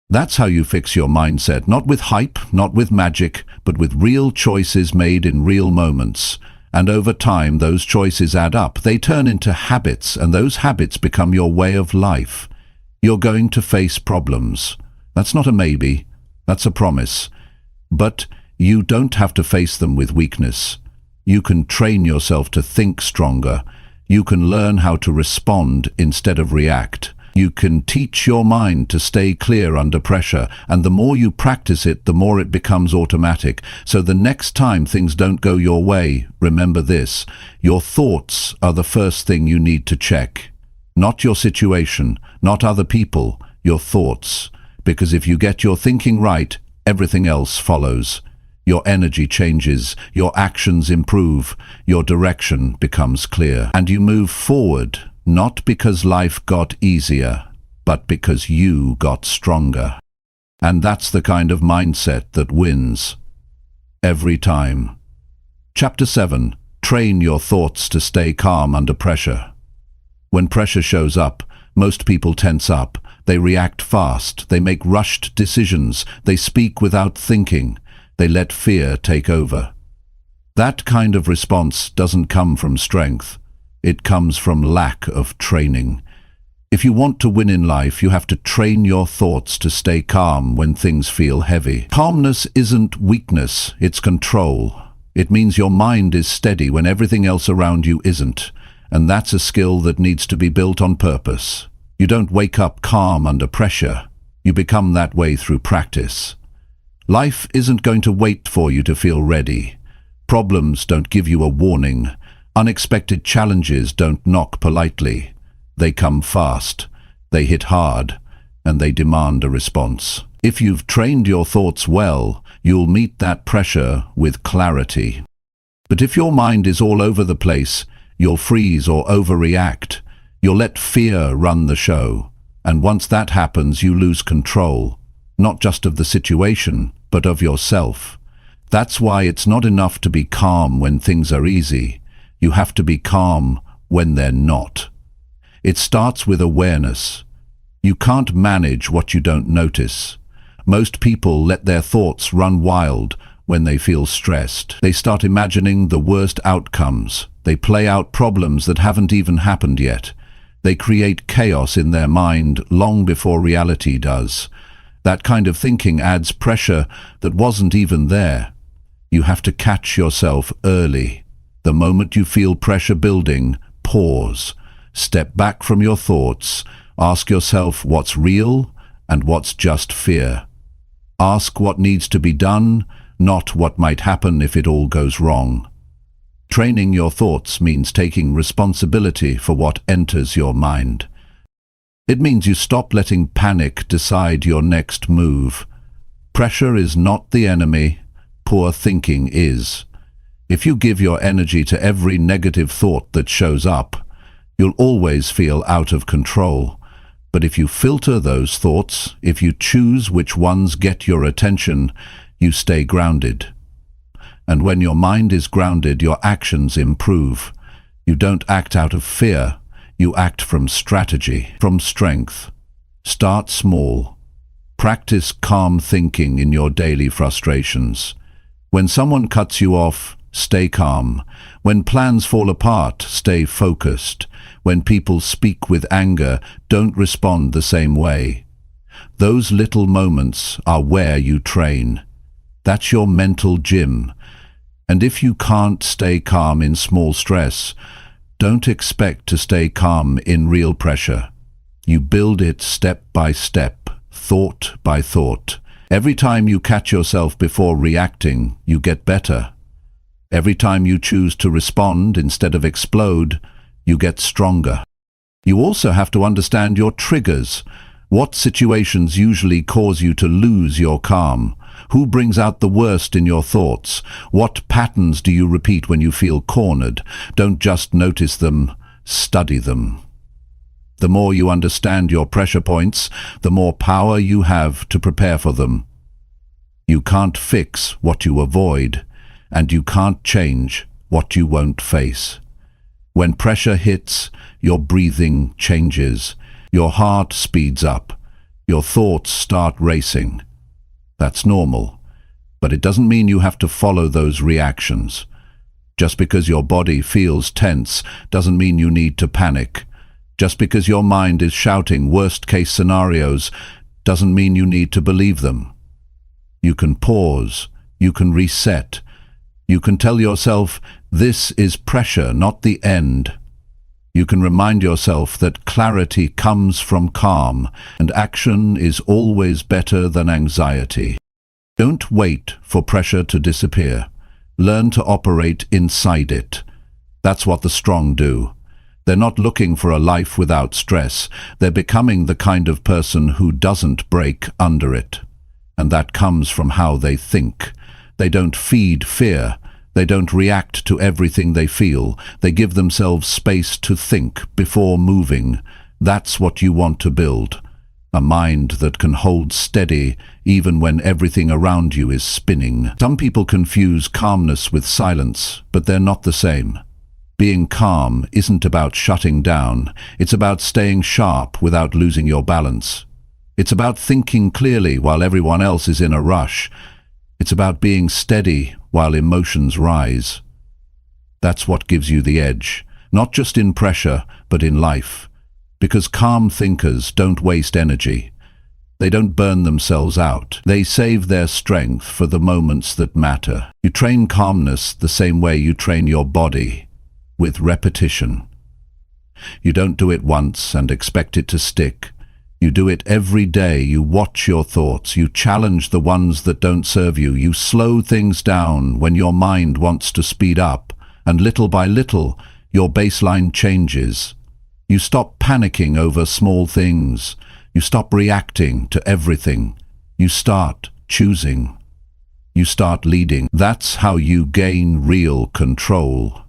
That's how you fix your mindset, not with hype, not with magic, but with real choices made in real moments. And over time, those choices add up. They turn into habits, and those habits become your way of life. You're going to face problems. That's not a maybe, that's a promise. But you don't have to face them with weakness. You can train yourself to think stronger. You can learn how to respond instead of react. You can teach your mind to stay clear under pressure, and the more you practice it, the more it becomes automatic. So the next time things don't go your way, remember this: your thoughts are the first thing you need to check. Not your situation, not other people, your thoughts. Because if you get your thinking right, everything else follows. Your energy changes, your actions improve, your direction becomes clear. And you move forward, not because life got easier, but because you got stronger. And that's the kind of mindset that wins. Every time. Chapter 7. Train your thoughts to stay calm under pressure. When pressure shows up, most people tense up. They react fast. They make rushed decisions. They speak without thinking. They let fear take over. That kind of response doesn't come from strength. It comes from lack of training. If you want to win in life, you have to train your thoughts to stay calm when things feel heavy. Calmness isn't weakness, it's control. It means your mind is steady when everything else around you isn't. And that's a skill that needs to be built on purpose. You don't wake up calm under pressure. You become that way through practice. Life isn't going to wait for you to feel ready. Problems don't give you a warning. Unexpected challenges don't knock politely. They come fast, they hit hard, and they demand a response. If you've trained your thoughts well, you'll meet that pressure with clarity. But if your mind is all over the place, you'll freeze or overreact. You'll let fear run the show. And once that happens, you lose control, not just of the situation, but of yourself. That's why it's not enough to be calm when things are easy. You have to be calm when they're not. It starts with awareness. You can't manage what you don't notice. Most people let their thoughts run wild when they feel stressed. They start imagining the worst outcomes. They play out problems that haven't even happened yet. They create chaos in their mind long before reality does. That kind of thinking adds pressure that wasn't even there. You have to catch yourself early. The moment you feel pressure building, pause. Step back from your thoughts. Ask yourself what's real and what's just fear. Ask what needs to be done, not what might happen if it all goes wrong. Training your thoughts means taking responsibility for what enters your mind. It means you stop letting panic decide your next move. Pressure is not the enemy. Poor thinking is. If you give your energy to every negative thought that shows up, you'll always feel out of control. But if you filter those thoughts, if you choose which ones get your attention, you stay grounded. And when your mind is grounded, your actions improve. You don't act out of fear, you act from strategy, from strength. Start small. Practice calm thinking in your daily frustrations. When someone cuts you off, stay calm. When plans fall apart, stay focused. When people speak with anger, don't respond the same way. Those little moments are where you train. That's your mental gym. And if you can't stay calm in small stress, don't expect to stay calm in real pressure. You build it step by step, thought by thought. Every time you catch yourself before reacting, you get better. Every time you choose to respond instead of explode, you get stronger. You also have to understand your triggers. What situations usually cause you to lose your calm? Who brings out the worst in your thoughts? What patterns do you repeat when you feel cornered? Don't just notice them, study them. The more you understand your pressure points, the more power you have to prepare for them. You can't fix what you avoid, and you can't change what you won't face. When pressure hits, your breathing changes, your heart speeds up, your thoughts start racing. That's normal, but it doesn't mean you have to follow those reactions. Just because your body feels tense doesn't mean you need to panic. Just because your mind is shouting worst-case scenarios doesn't mean you need to believe them. You can pause, you can reset, you can tell yourself, this is pressure, not the end. You can remind yourself that clarity comes from calm, and action is always better than anxiety. Don't wait for pressure to disappear. Learn to operate inside it. That's what the strong do. They're not looking for a life without stress. They're becoming the kind of person who doesn't break under it. And that comes from how they think. They don't feed fear. They don't react to everything they feel. They give themselves space to think before moving. That's what you want to build. A mind that can hold steady even when everything around you is spinning. Some people confuse calmness with silence, but they're not the same. Being calm isn't about shutting down. It's about staying sharp without losing your balance. It's about thinking clearly while everyone else is in a rush. It's about being steady while emotions rise. That's what gives you the edge, not just in pressure, but in life. Because calm thinkers don't waste energy. They don't burn themselves out. They save their strength for the moments that matter. You train calmness the same way you train your body, with repetition. You don't do it once and expect it to stick. You do it every day. You watch your thoughts. You challenge the ones that don't serve you. You slow things down when your mind wants to speed up. And little by little, your baseline changes. You stop panicking over small things. You stop reacting to everything. You start choosing. You start leading. That's how you gain real control.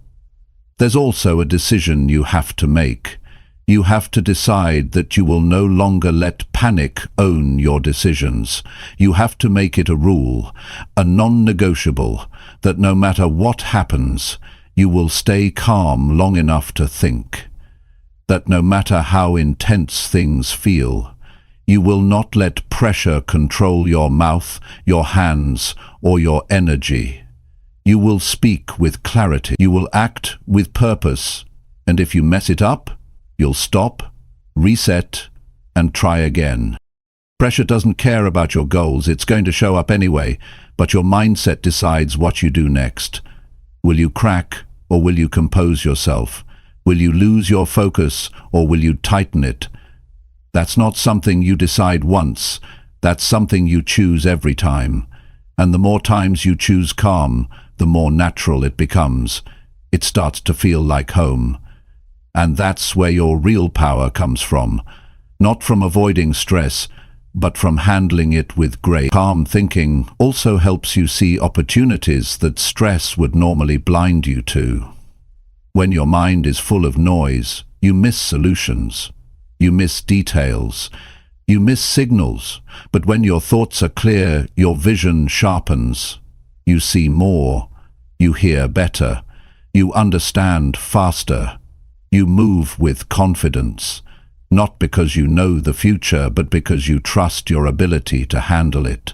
There's also a decision you have to make. You have to decide that you will no longer let panic own your decisions. You have to make it a rule, a non-negotiable, that no matter what happens, you will stay calm long enough to think. That no matter how intense things feel, you will not let pressure control your mouth, your hands, or your energy. You will speak with clarity. You will act with purpose. And if you mess it up, you'll stop, reset, and try again. Pressure doesn't care about your goals. It's going to show up anyway, but your mindset decides what you do next. Will you crack, or will you compose yourself? Will you lose your focus, or will you tighten it? That's not something you decide once. That's something you choose every time. And the more times you choose calm, the more natural it becomes. It starts to feel like home. And that's where your real power comes from. Not from avoiding stress, but from handling it with grace. Calm thinking also helps you see opportunities that stress would normally blind you to. When your mind is full of noise, you miss solutions. You miss details. You miss signals. But when your thoughts are clear, your vision sharpens. You see more. You hear better. You understand faster. You move with confidence. Not because you know the future, but because you trust your ability to handle it.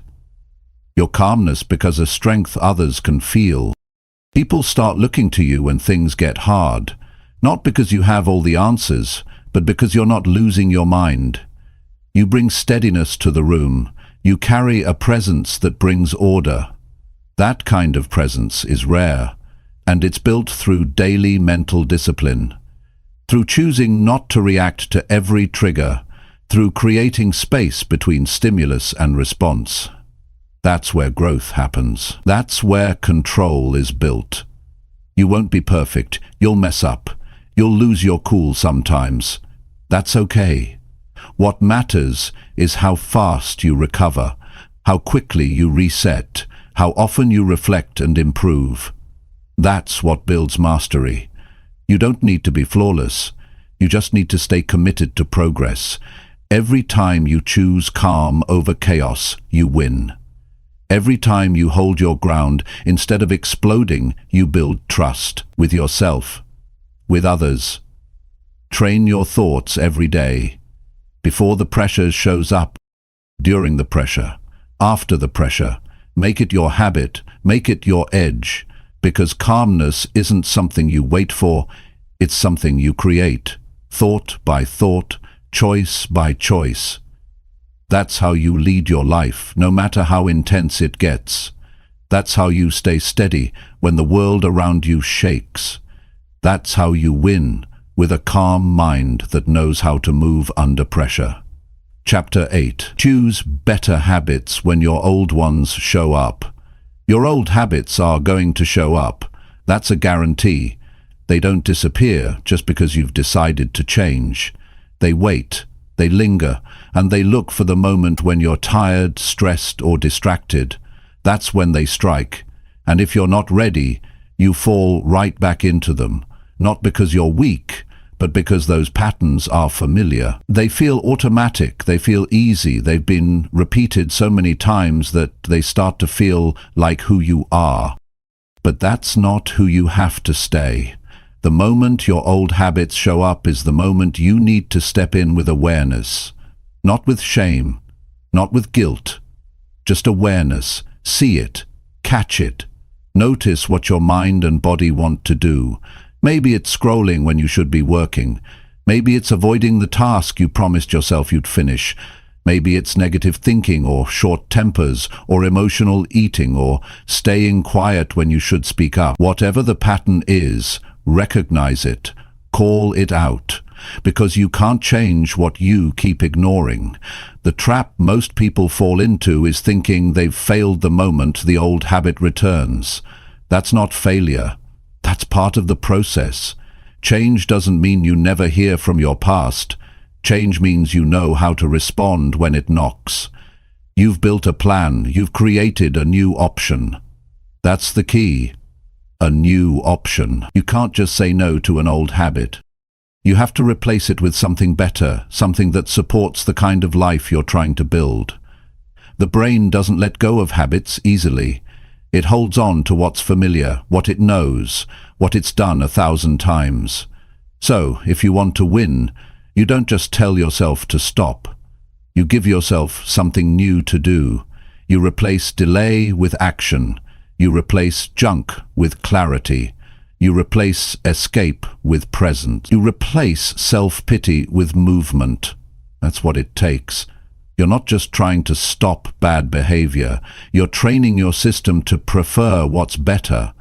Your calmness becomes a strength others can feel. People start looking to you when things get hard, not because you have all the answers, but because you're not losing your mind. You bring steadiness to the room. You carry a presence that brings order. That kind of presence is rare, and it's built through daily mental discipline. Through choosing not to react to every trigger, through creating space between stimulus and response. That's where growth happens. That's where control is built. You won't be perfect. You'll mess up. You'll lose your cool sometimes. That's okay. What matters is how fast you recover, how quickly you reset, how often you reflect and improve. That's what builds mastery. You don't need to be flawless. You just need to stay committed to progress. Every time you choose calm over chaos, you win. Every time you hold your ground, instead of exploding, you build trust with yourself, with others. Train your thoughts every day. Before the pressure shows up, during the pressure, after the pressure. Make it your habit, make it your edge. Because calmness isn't something you wait for, it's something you create, thought by thought, choice by choice. That's how you lead your life, no matter how intense it gets. That's how you stay steady when the world around you shakes. That's how you win, with a calm mind that knows how to move under pressure. Chapter 8. Choose better habits when your old ones show up. Your old habits are going to show up. That's a guarantee. They don't disappear just because you've decided to change. They wait, they linger, and they look for the moment when you're tired, stressed, or distracted. That's when they strike. And if you're not ready, you fall right back into them. Not because you're weak, but because those patterns are familiar. They feel automatic, they feel easy, they've been repeated so many times that they start to feel like who you are. But that's not who you have to stay. The moment your old habits show up is the moment you need to step in with awareness. Not with shame, not with guilt. Just awareness. See it, catch it. Notice what your mind and body want to do. Maybe it's scrolling when you should be working. Maybe it's avoiding the task you promised yourself you'd finish. Maybe it's negative thinking or short tempers or emotional eating or staying quiet when you should speak up. Whatever the pattern is, recognize it. Call it out. Because you can't change what you keep ignoring. The trap most people fall into is thinking they've failed the moment the old habit returns. That's not failure. That's part of the process. Change doesn't mean you never hear from your past. Change means you know how to respond when it knocks. You've built a plan. You've created a new option. That's the key. A new option. You can't just say no to an old habit. You have to replace it with something better, something that supports the kind of life you're trying to build. The brain doesn't let go of habits easily. It holds on to what's familiar, what it knows, what it's done 1,000 times. So, if you want to win, you don't just tell yourself to stop. You give yourself something new to do. You replace delay with action. You replace junk with clarity. You replace escape with presence. You replace self-pity with movement. That's what it takes. You're not just trying to stop bad behavior. You're training your system to prefer what's better.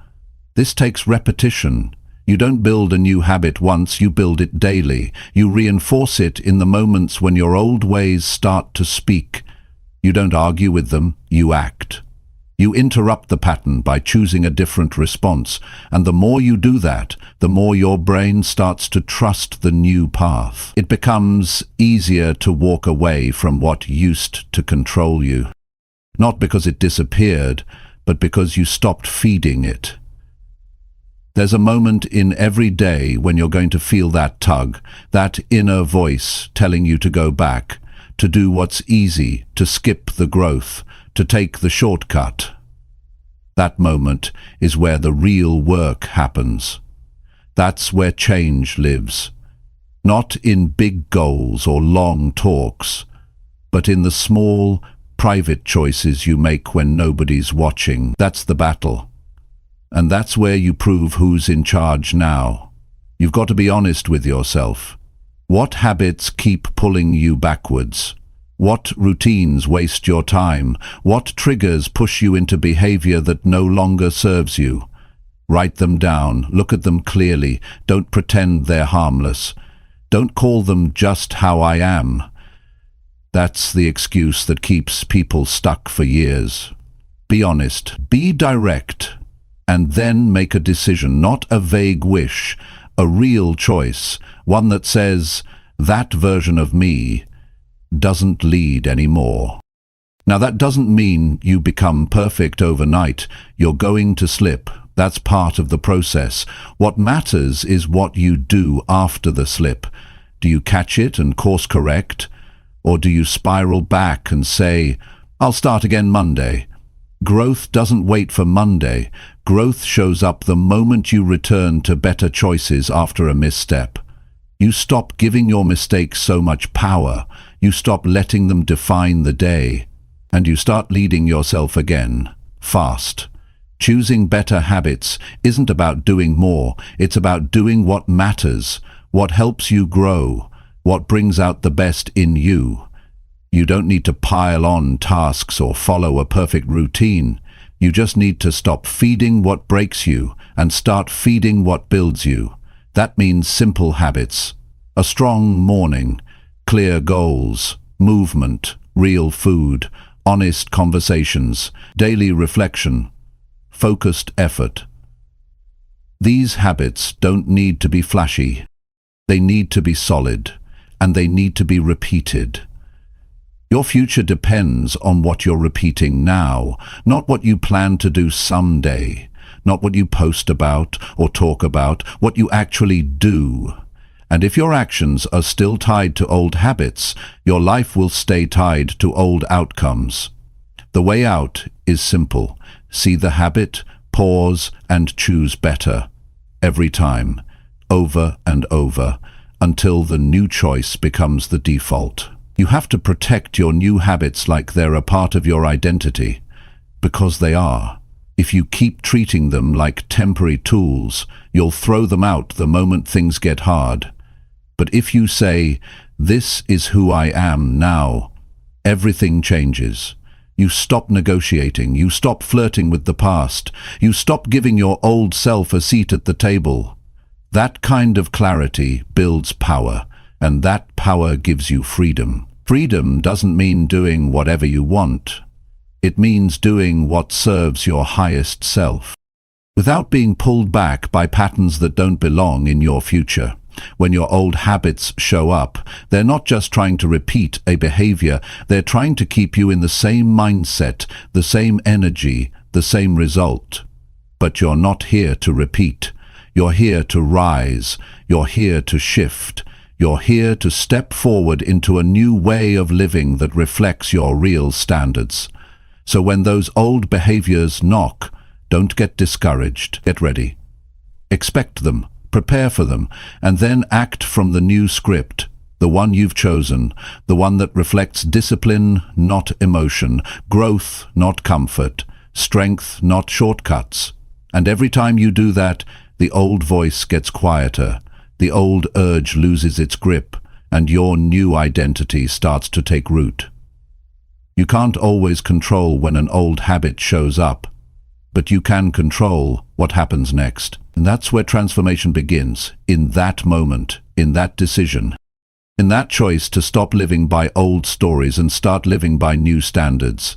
This takes repetition. You don't build a new habit once, you build it daily. You reinforce it in the moments when your old ways start to speak. You don't argue with them, you act. You interrupt the pattern by choosing a different response, and the more you do that, the more your brain starts to trust the new path. It becomes easier to walk away from what used to control you. Not because it disappeared, but because you stopped feeding it. There's a moment in every day when you're going to feel that tug, that inner voice telling you to go back, to do what's easy, to skip the growth, to take the shortcut. That moment is where the real work happens. That's where change lives. Not in big goals or long talks, but in the small, private choices you make when nobody's watching. That's the battle. And that's where you prove who's in charge now. You've got to be honest with yourself. What habits keep pulling you backwards? What routines waste your time? What triggers push you into behavior that no longer serves you? Write them down, look at them clearly, don't pretend they're harmless. Don't call them just how I am. That's the excuse that keeps people stuck for years. Be honest, be direct, and then make a decision, not a vague wish, a real choice, one that says, that version of me doesn't lead anymore. Now that doesn't mean you become perfect overnight. You're going to slip. That's part of the process. What matters is what you do after the slip. Do you catch it and course correct? Or do you spiral back and say, I'll start again Monday? Growth doesn't wait for Monday. Growth shows up the moment you return to better choices after a misstep. You stop giving your mistakes so much power. You stop letting them define the day. And you start leading yourself again, fast. Choosing better habits isn't about doing more. It's about doing what matters, what helps you grow, what brings out the best in you. You don't need to pile on tasks or follow a perfect routine. You just need to stop feeding what breaks you and start feeding what builds you. That means simple habits, a strong morning, clear goals, movement, real food, honest conversations, daily reflection, focused effort. These habits don't need to be flashy. They need to be solid, and they need to be repeated. Your future depends on what you're repeating now, not what you plan to do someday, not what you post about or talk about, what you actually do. And if your actions are still tied to old habits, your life will stay tied to old outcomes. The way out is simple. See the habit, pause, and choose better. Every time, over and over, until the new choice becomes the default. You have to protect your new habits like they're a part of your identity, because they are. If you keep treating them like temporary tools, you'll throw them out the moment things get hard. But if you say, this is who I am now, everything changes. You stop negotiating, you stop flirting with the past, you stop giving your old self a seat at the table. That kind of clarity builds power, and that power gives you freedom. Freedom doesn't mean doing whatever you want. It means doing what serves your highest self, without being pulled back by patterns that don't belong in your future. When your old habits show up, they're not just trying to repeat a behavior, they're trying to keep you in the same mindset, the same energy, the same result. But you're not here to repeat. You're here to rise. You're here to shift. You're here to step forward into a new way of living that reflects your real standards. So when those old behaviors knock, don't get discouraged. Get ready. Expect them, prepare for them, and then act from the new script, the one you've chosen, the one that reflects discipline, not emotion, growth, not comfort, strength, not shortcuts. And every time you do that, the old voice gets quieter. The old urge loses its grip, and your new identity starts to take root. You can't always control when an old habit shows up, but you can control what happens next. And that's where transformation begins, in that moment, in that decision, in that choice to stop living by old stories and start living by new standards.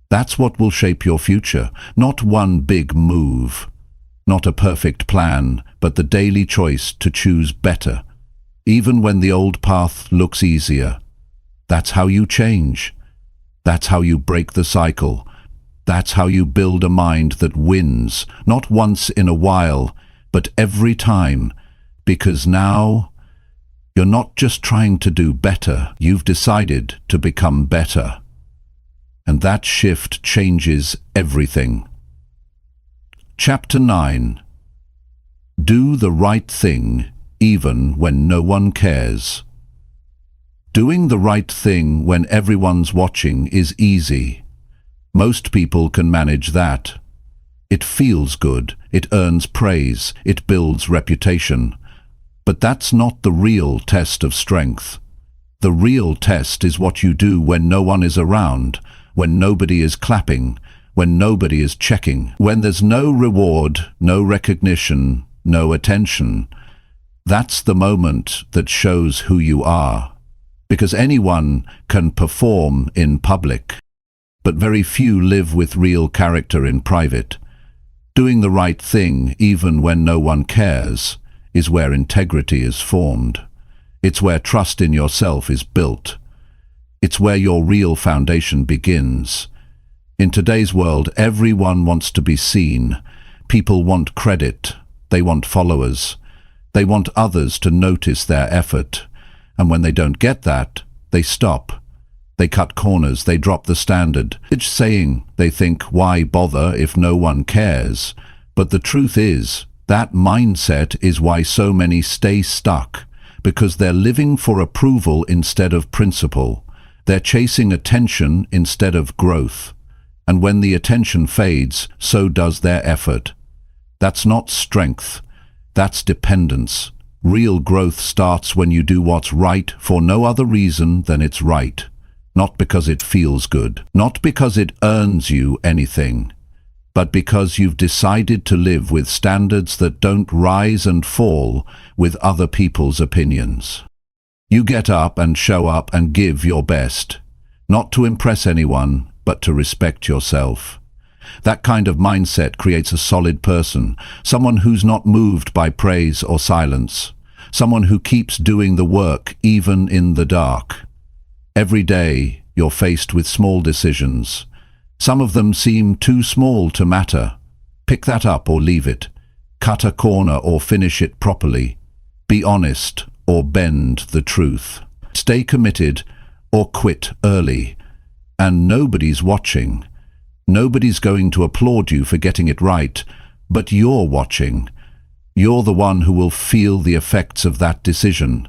That's what will shape your future, not one big move. Not a perfect plan, but the daily choice to choose better, even when the old path looks easier. That's how you change. That's how you break the cycle. That's how you build a mind that wins, not once in a while, but every time, because now you're not just trying to do better, you've decided to become better. And that shift changes everything. Chapter 9. Do the right thing even when no one cares. Doing the right thing when everyone's watching is easy. Most people can manage that. It feels good, it earns praise, it builds reputation. But that's not the real test of strength. The real test is what you do when no one is around, when nobody is clapping, when nobody is checking, when there's no reward, no recognition, no attention. That's the moment that shows who you are. Because anyone can perform in public, but very few live with real character in private. Doing the right thing, even when no one cares, is where integrity is formed. It's where trust in yourself is built. It's where your real foundation begins. In today's world, everyone wants to be seen. People want credit. They want followers. They want others to notice their effort. And when they don't get that, they stop. They cut corners, they drop the standard. It's saying they think, why bother if no one cares? But the truth is, that mindset is why so many stay stuck, because they're living for approval instead of principle. They're chasing attention instead of growth. And when the attention fades, so does their effort. That's not strength. That's dependence. Real growth starts when you do what's right for no other reason than it's right. Not because it feels good, not because it earns you anything, but because you've decided to live with standards that don't rise and fall with other people's opinions. You get up and show up and give your best, not to impress anyone, but to respect yourself. That kind of mindset creates a solid person, someone who's not moved by praise or silence, someone who keeps doing the work even in the dark. Every day, you're faced with small decisions. Some of them seem too small to matter. Pick that up or leave it. Cut a corner or finish it properly. Be honest or bend the truth. Stay committed or quit early. And nobody's watching. Nobody's going to applaud you for getting it right, but you're watching. You're the one who will feel the effects of that decision.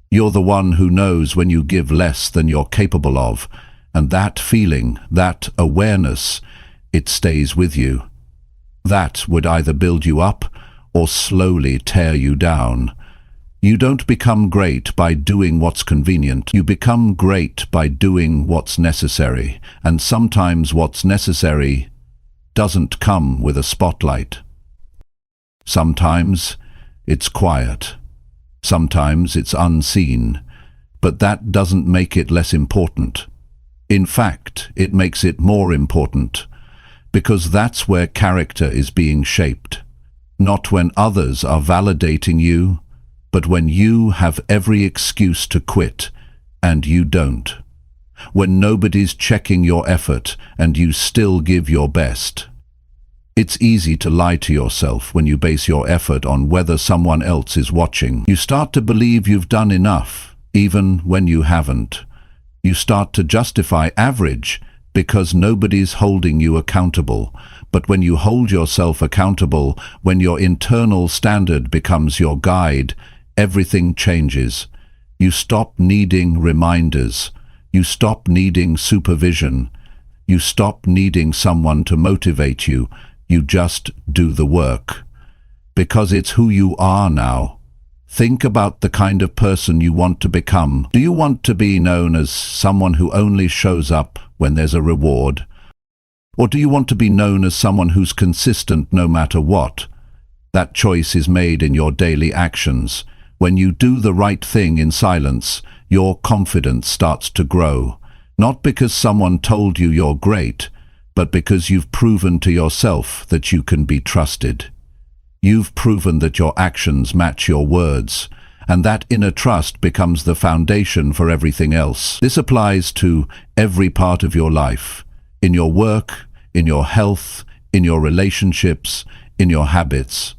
You're the one who knows when you give less than you're capable of, and that feeling, that awareness, it stays with you. That would either build you up or slowly tear you down. You don't become great by doing what's convenient. You become great by doing what's necessary, and sometimes what's necessary doesn't come with a spotlight. Sometimes it's quiet. Sometimes it's unseen, but that doesn't make it less important. In fact, it makes it more important, because that's where character is being shaped. Not when others are validating you, but when you have every excuse to quit, and you don't. When nobody's checking your effort, and you still give your best. It's easy to lie to yourself when you base your effort on whether someone else is watching. You start to believe you've done enough, even when you haven't. You start to justify average because nobody's holding you accountable. But when you hold yourself accountable, when your internal standard becomes your guide, everything changes. You stop needing reminders. You stop needing supervision. You stop needing someone to motivate you. You just do the work. Because it's who you are now. Think about the kind of person you want to become. Do you want to be known as someone who only shows up when there's a reward? Or do you want to be known as someone who's consistent no matter what? That choice is made in your daily actions. When you do the right thing in silence, your confidence starts to grow. Not because someone told you you're great, but because you've proven to yourself that you can be trusted. You've proven that your actions match your words, and that inner trust becomes the foundation for everything else. This applies to every part of your life, in your work, in your health, in your relationships, in your habits.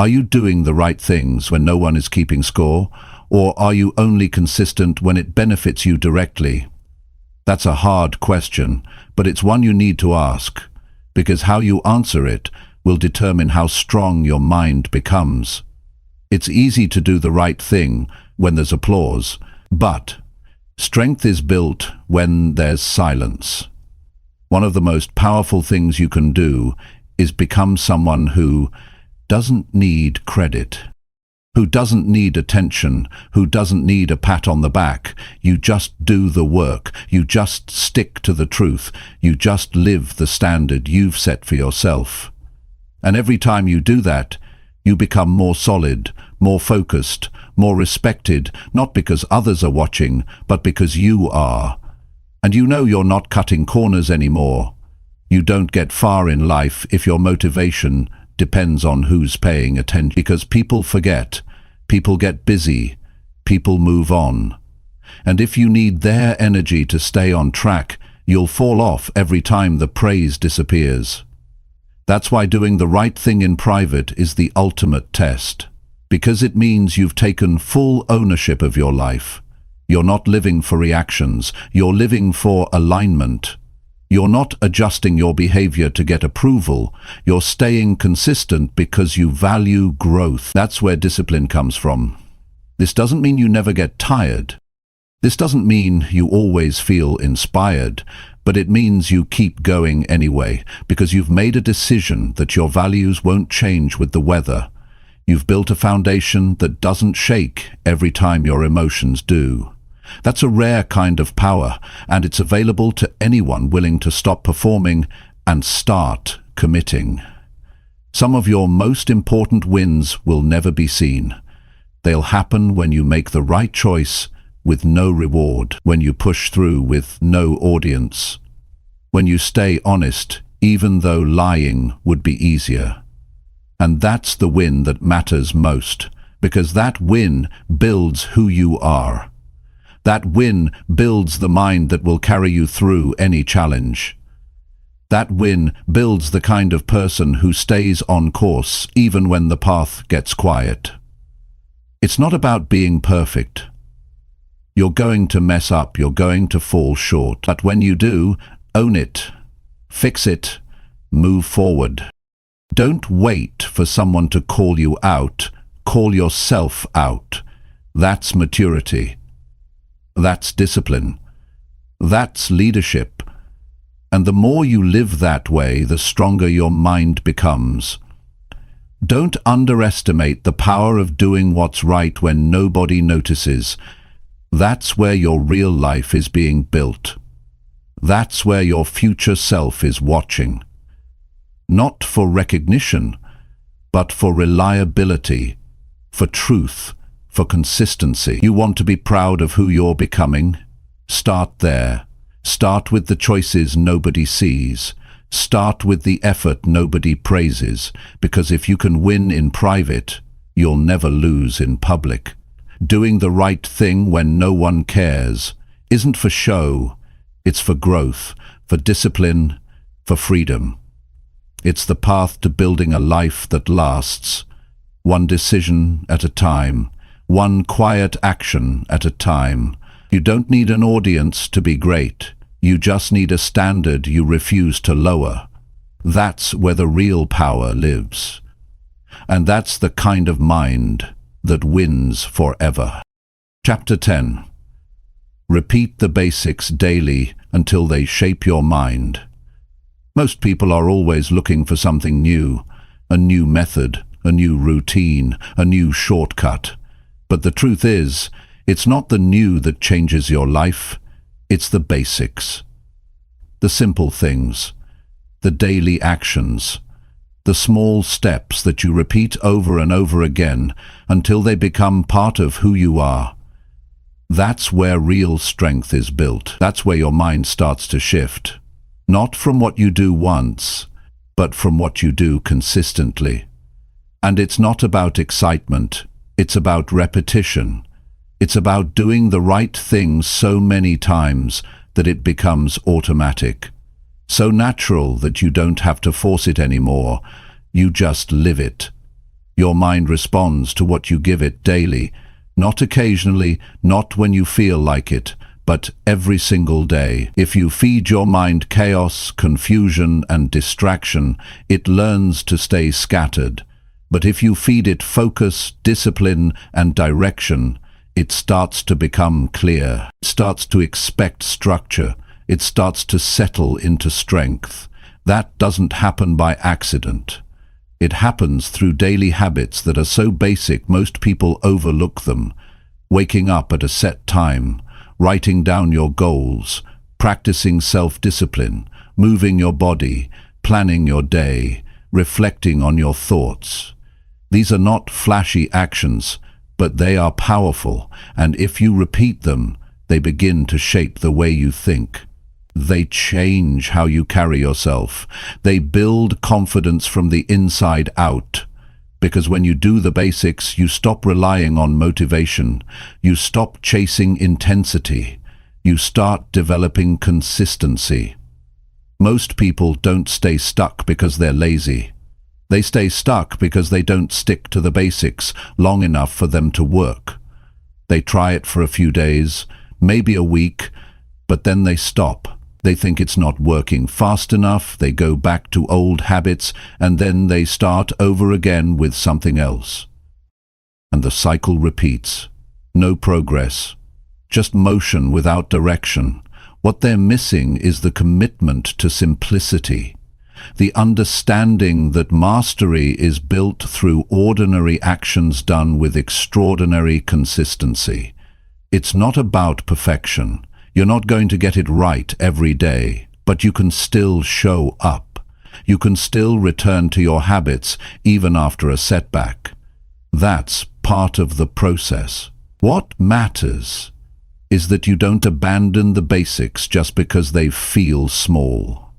Are you doing the right things when no one is keeping score, or are you only consistent when it benefits you directly? That's a hard question, but it's one you need to ask, because how you answer it will determine how strong your mind becomes. It's easy to do the right thing when there's applause, but strength is built when there's silence. One of the most powerful things you can do is become someone who doesn't need credit, who doesn't need attention, who doesn't need a pat on the back. You just do the work. You just stick to the truth. You just live the standard you've set for yourself. And every time you do that, you become more solid, more focused, more respected, not because others are watching, but because you are. And you know you're not cutting corners anymore. You don't get far in life if your motivation depends on who's paying attention, because people forget, people get busy, people move on. And if you need their energy to stay on track, you'll fall off every time the praise disappears. That's why doing the right thing in private is the ultimate test, because it means you've taken full ownership of your life. You're not living for reactions, you're living for alignment. You're not adjusting your behavior to get approval. You're staying consistent because you value growth. That's where discipline comes from. This doesn't mean you never get tired. This doesn't mean you always feel inspired, but it means you keep going anyway, because you've made a decision that your values won't change with the weather. You've built a foundation that doesn't shake every time your emotions do. That's a rare kind of power, and it's available to anyone willing to stop performing and start committing. Some of your most important wins will never be seen. They'll happen when you make the right choice with no reward, when you push through with no audience, when you stay honest even though lying would be easier. And that's the win that matters most, because that win builds who you are. That win builds the mind that will carry you through any challenge. That win builds the kind of person who stays on course even when the path gets quiet. It's not about being perfect. You're going to mess up, you're going to fall short. But when you do, own it, fix it, move forward. Don't wait for someone to call you out. Call yourself out. That's maturity. That's discipline. That's leadership. And the more you live that way, the stronger your mind becomes. Don't underestimate the power of doing what's right when nobody notices. That's where your real life is being built. That's where your future self is watching. Not for recognition, but for reliability, for truth, for consistency. You want to be proud of who you're becoming? Start there. Start with the choices nobody sees. Start with the effort nobody praises, because if you can win in private, you'll never lose in public. Doing the right thing when no one cares isn't for show, it's for growth, for discipline, for freedom. It's the path to building a life that lasts, one decision at a time, one quiet action at a time. You don't need an audience to be great. You just need a standard you refuse to lower. That's where the real power lives. And that's the kind of mind that wins forever. Chapter 10. Repeat the basics daily until they shape your mind. Most people are always looking for something new, a new method, a new routine, a new shortcut. But the truth is, it's not the new that changes your life, it's the basics. The simple things, the daily actions, the small steps that you repeat over and over again until they become part of who you are. That's where real strength is built. That's where your mind starts to shift. Not from what you do once, but from what you do consistently. And it's not about excitement, it's about repetition. It's about doing the right thing so many times that it becomes automatic. So natural that you don't have to force it anymore, you just live it. Your mind responds to what you give it daily, not occasionally, not when you feel like it, but every single day. If you feed your mind chaos, confusion, and distraction, it learns to stay scattered. But if you feed it focus, discipline, and direction, it starts to become clear. It starts to expect structure. It starts to settle into strength. That doesn't happen by accident. It happens through daily habits that are so basic most people overlook them. Waking up at a set time, writing down your goals, practicing self-discipline, moving your body, planning your day, reflecting on your thoughts. These are not flashy actions, but they are powerful, and if you repeat them, they begin to shape the way you think. They change how you carry yourself. They build confidence from the inside out. Because when you do the basics, you stop relying on motivation. You stop chasing intensity. You start developing consistency. Most people don't stay stuck because they're lazy. They stay stuck because they don't stick to the basics long enough for them to work. They try it for a few days, maybe a week, but then they stop. They think it's not working fast enough, they go back to old habits, and then they start over again with something else. And the cycle repeats. No progress. Just motion without direction. What they're missing is the commitment to simplicity. The understanding that mastery is built through ordinary actions done with extraordinary consistency. It's not about perfection. You're not going to get it right every day, but you can still show up. You can still return to your habits even after a setback. That's part of the process. What matters is that you don't abandon the basics just because they feel small.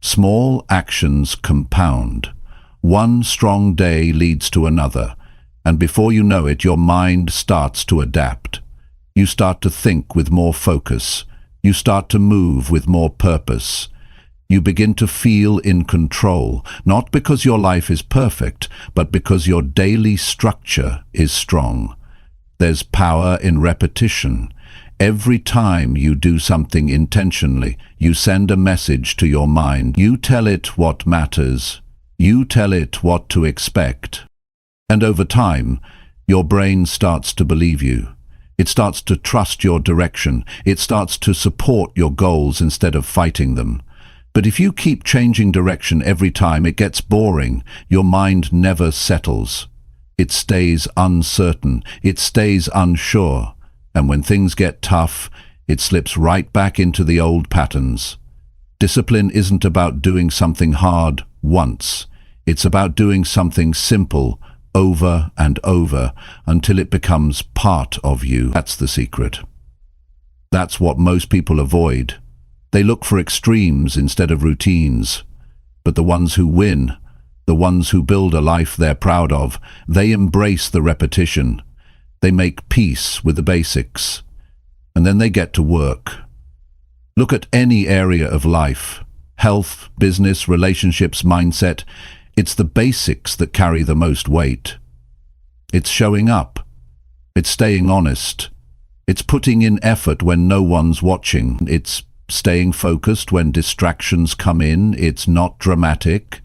Small actions compound. One strong day leads to another, and before you know it, your mind starts to adapt. You start to think with more focus. You start to move with more purpose. You begin to feel in control, not because your life is perfect, but because your daily structure is strong. There's power in repetition. Every time you do something intentionally, you send a message to your mind. You tell it what matters. You tell it what to expect. And over time, your brain starts to believe you. It starts to trust your direction. It starts to support your goals instead of fighting them. But if you keep changing direction every time, it gets boring. Your mind never settles. It stays uncertain. It stays unsure. And when things get tough, it slips right back into the old patterns. Discipline isn't about doing something hard once. It's about doing something simple over and over until it becomes part of you. That's the secret. That's what most people avoid. They look for extremes instead of routines. But the ones who win, the ones who build a life they're proud of, they embrace the repetition. They make peace with the basics. And then they get to work. Look at any area of life. Health, business, relationships, mindset. It's the basics that carry the most weight. It's showing up. It's staying honest. It's putting in effort when no one's watching. It's staying focused when distractions come in. It's not dramatic,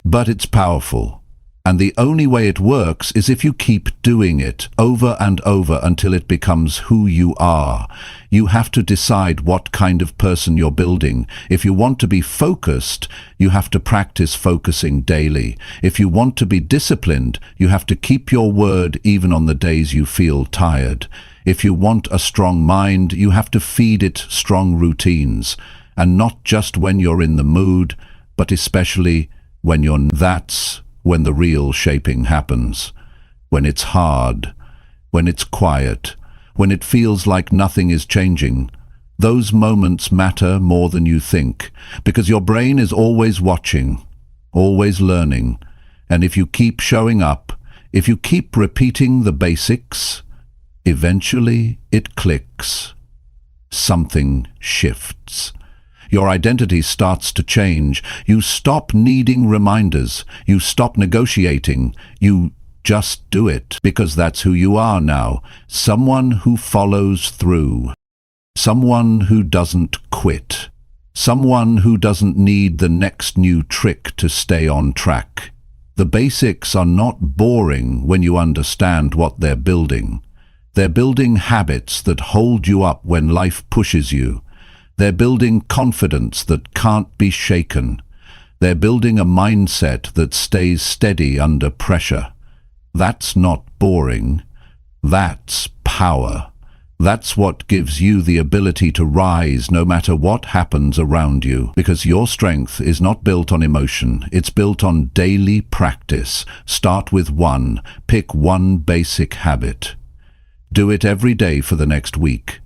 but it's powerful. And the only way it works is if you keep doing it over and over until it becomes who you are. You have to decide what kind of person you're building. If you want to be focused, you have to practice focusing daily. If you want to be disciplined, you have to keep your word even on the days you feel tired. If you want a strong mind, you have to feed it strong routines. And not just when you're in the mood, but especially when you're not. That's when the real shaping happens. When it's hard, when it's quiet, when it feels like nothing is changing. Those moments matter more than you think, because your brain is always watching, always learning. And if you keep showing up, if you keep repeating the basics, eventually it clicks. Something shifts. Your identity starts to change. You stop needing reminders. You stop negotiating. You Just do it, because that's who you are now. Someone who follows through. Someone who doesn't quit. Someone who doesn't need the next new trick to stay on track. The basics are not boring when you understand what they're building. They're building habits that hold you up when life pushes you. They're building confidence that can't be shaken. They're building a mindset that stays steady under pressure. That's not boring. That's power. That's what gives you the ability to rise no matter what happens around you. Because your strength is not built on emotion, it's built on daily practice. Start with one. Pick one basic habit. Do it every day for the next week.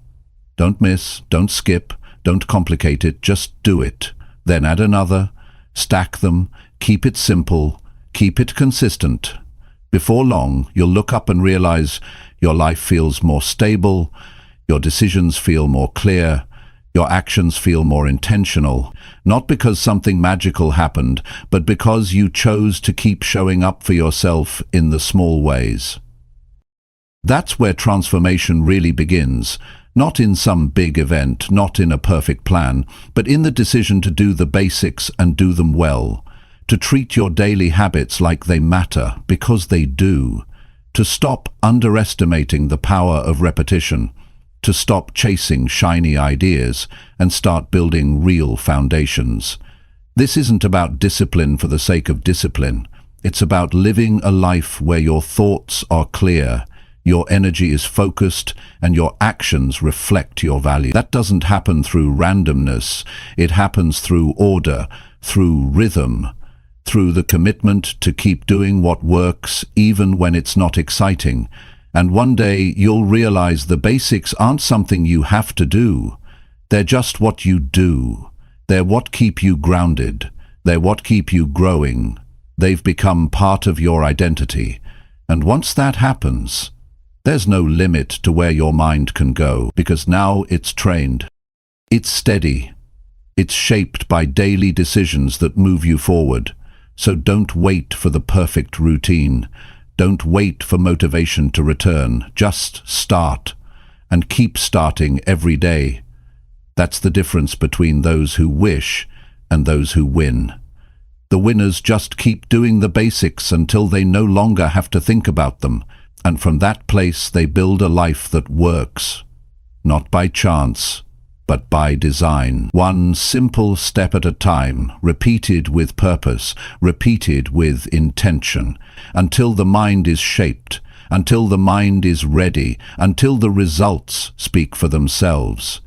Don't miss, don't skip, don't complicate it, just do it. Then add another, stack them, keep it simple, keep it consistent. Before long, you'll look up and realize your life feels more stable, your decisions feel more clear, your actions feel more intentional, not because something magical happened, but because you chose to keep showing up for yourself in the small ways. That's where transformation really begins, not in some big event, not in a perfect plan, but in the decision to do the basics and do them well. To treat your daily habits like they matter, because they do. To stop underestimating the power of repetition. To stop chasing shiny ideas and start building real foundations. This isn't about discipline for the sake of discipline. It's about living a life where your thoughts are clear, your energy is focused, and your actions reflect your value. That doesn't happen through randomness. It happens through order, through rhythm, through the commitment to keep doing what works even when it's not exciting. And one day you'll realize the basics aren't something you have to do. They're just what you do. They're what keep you grounded. They're what keep you growing. They've become part of your identity. And once that happens, there's no limit to where your mind can go, because now it's trained. It's steady. It's shaped by daily decisions that move you forward. So don't wait for the perfect routine. Don't wait for motivation to return. Just start, and keep starting every day. That's the difference between those who wish and those who win. The winners just keep doing the basics until they no longer have to think about them, and from that place they build a life that works, not by chance, but by design. One simple step at a time, repeated with purpose, repeated with intention, until the mind is shaped, until the mind is ready, until the results speak for themselves.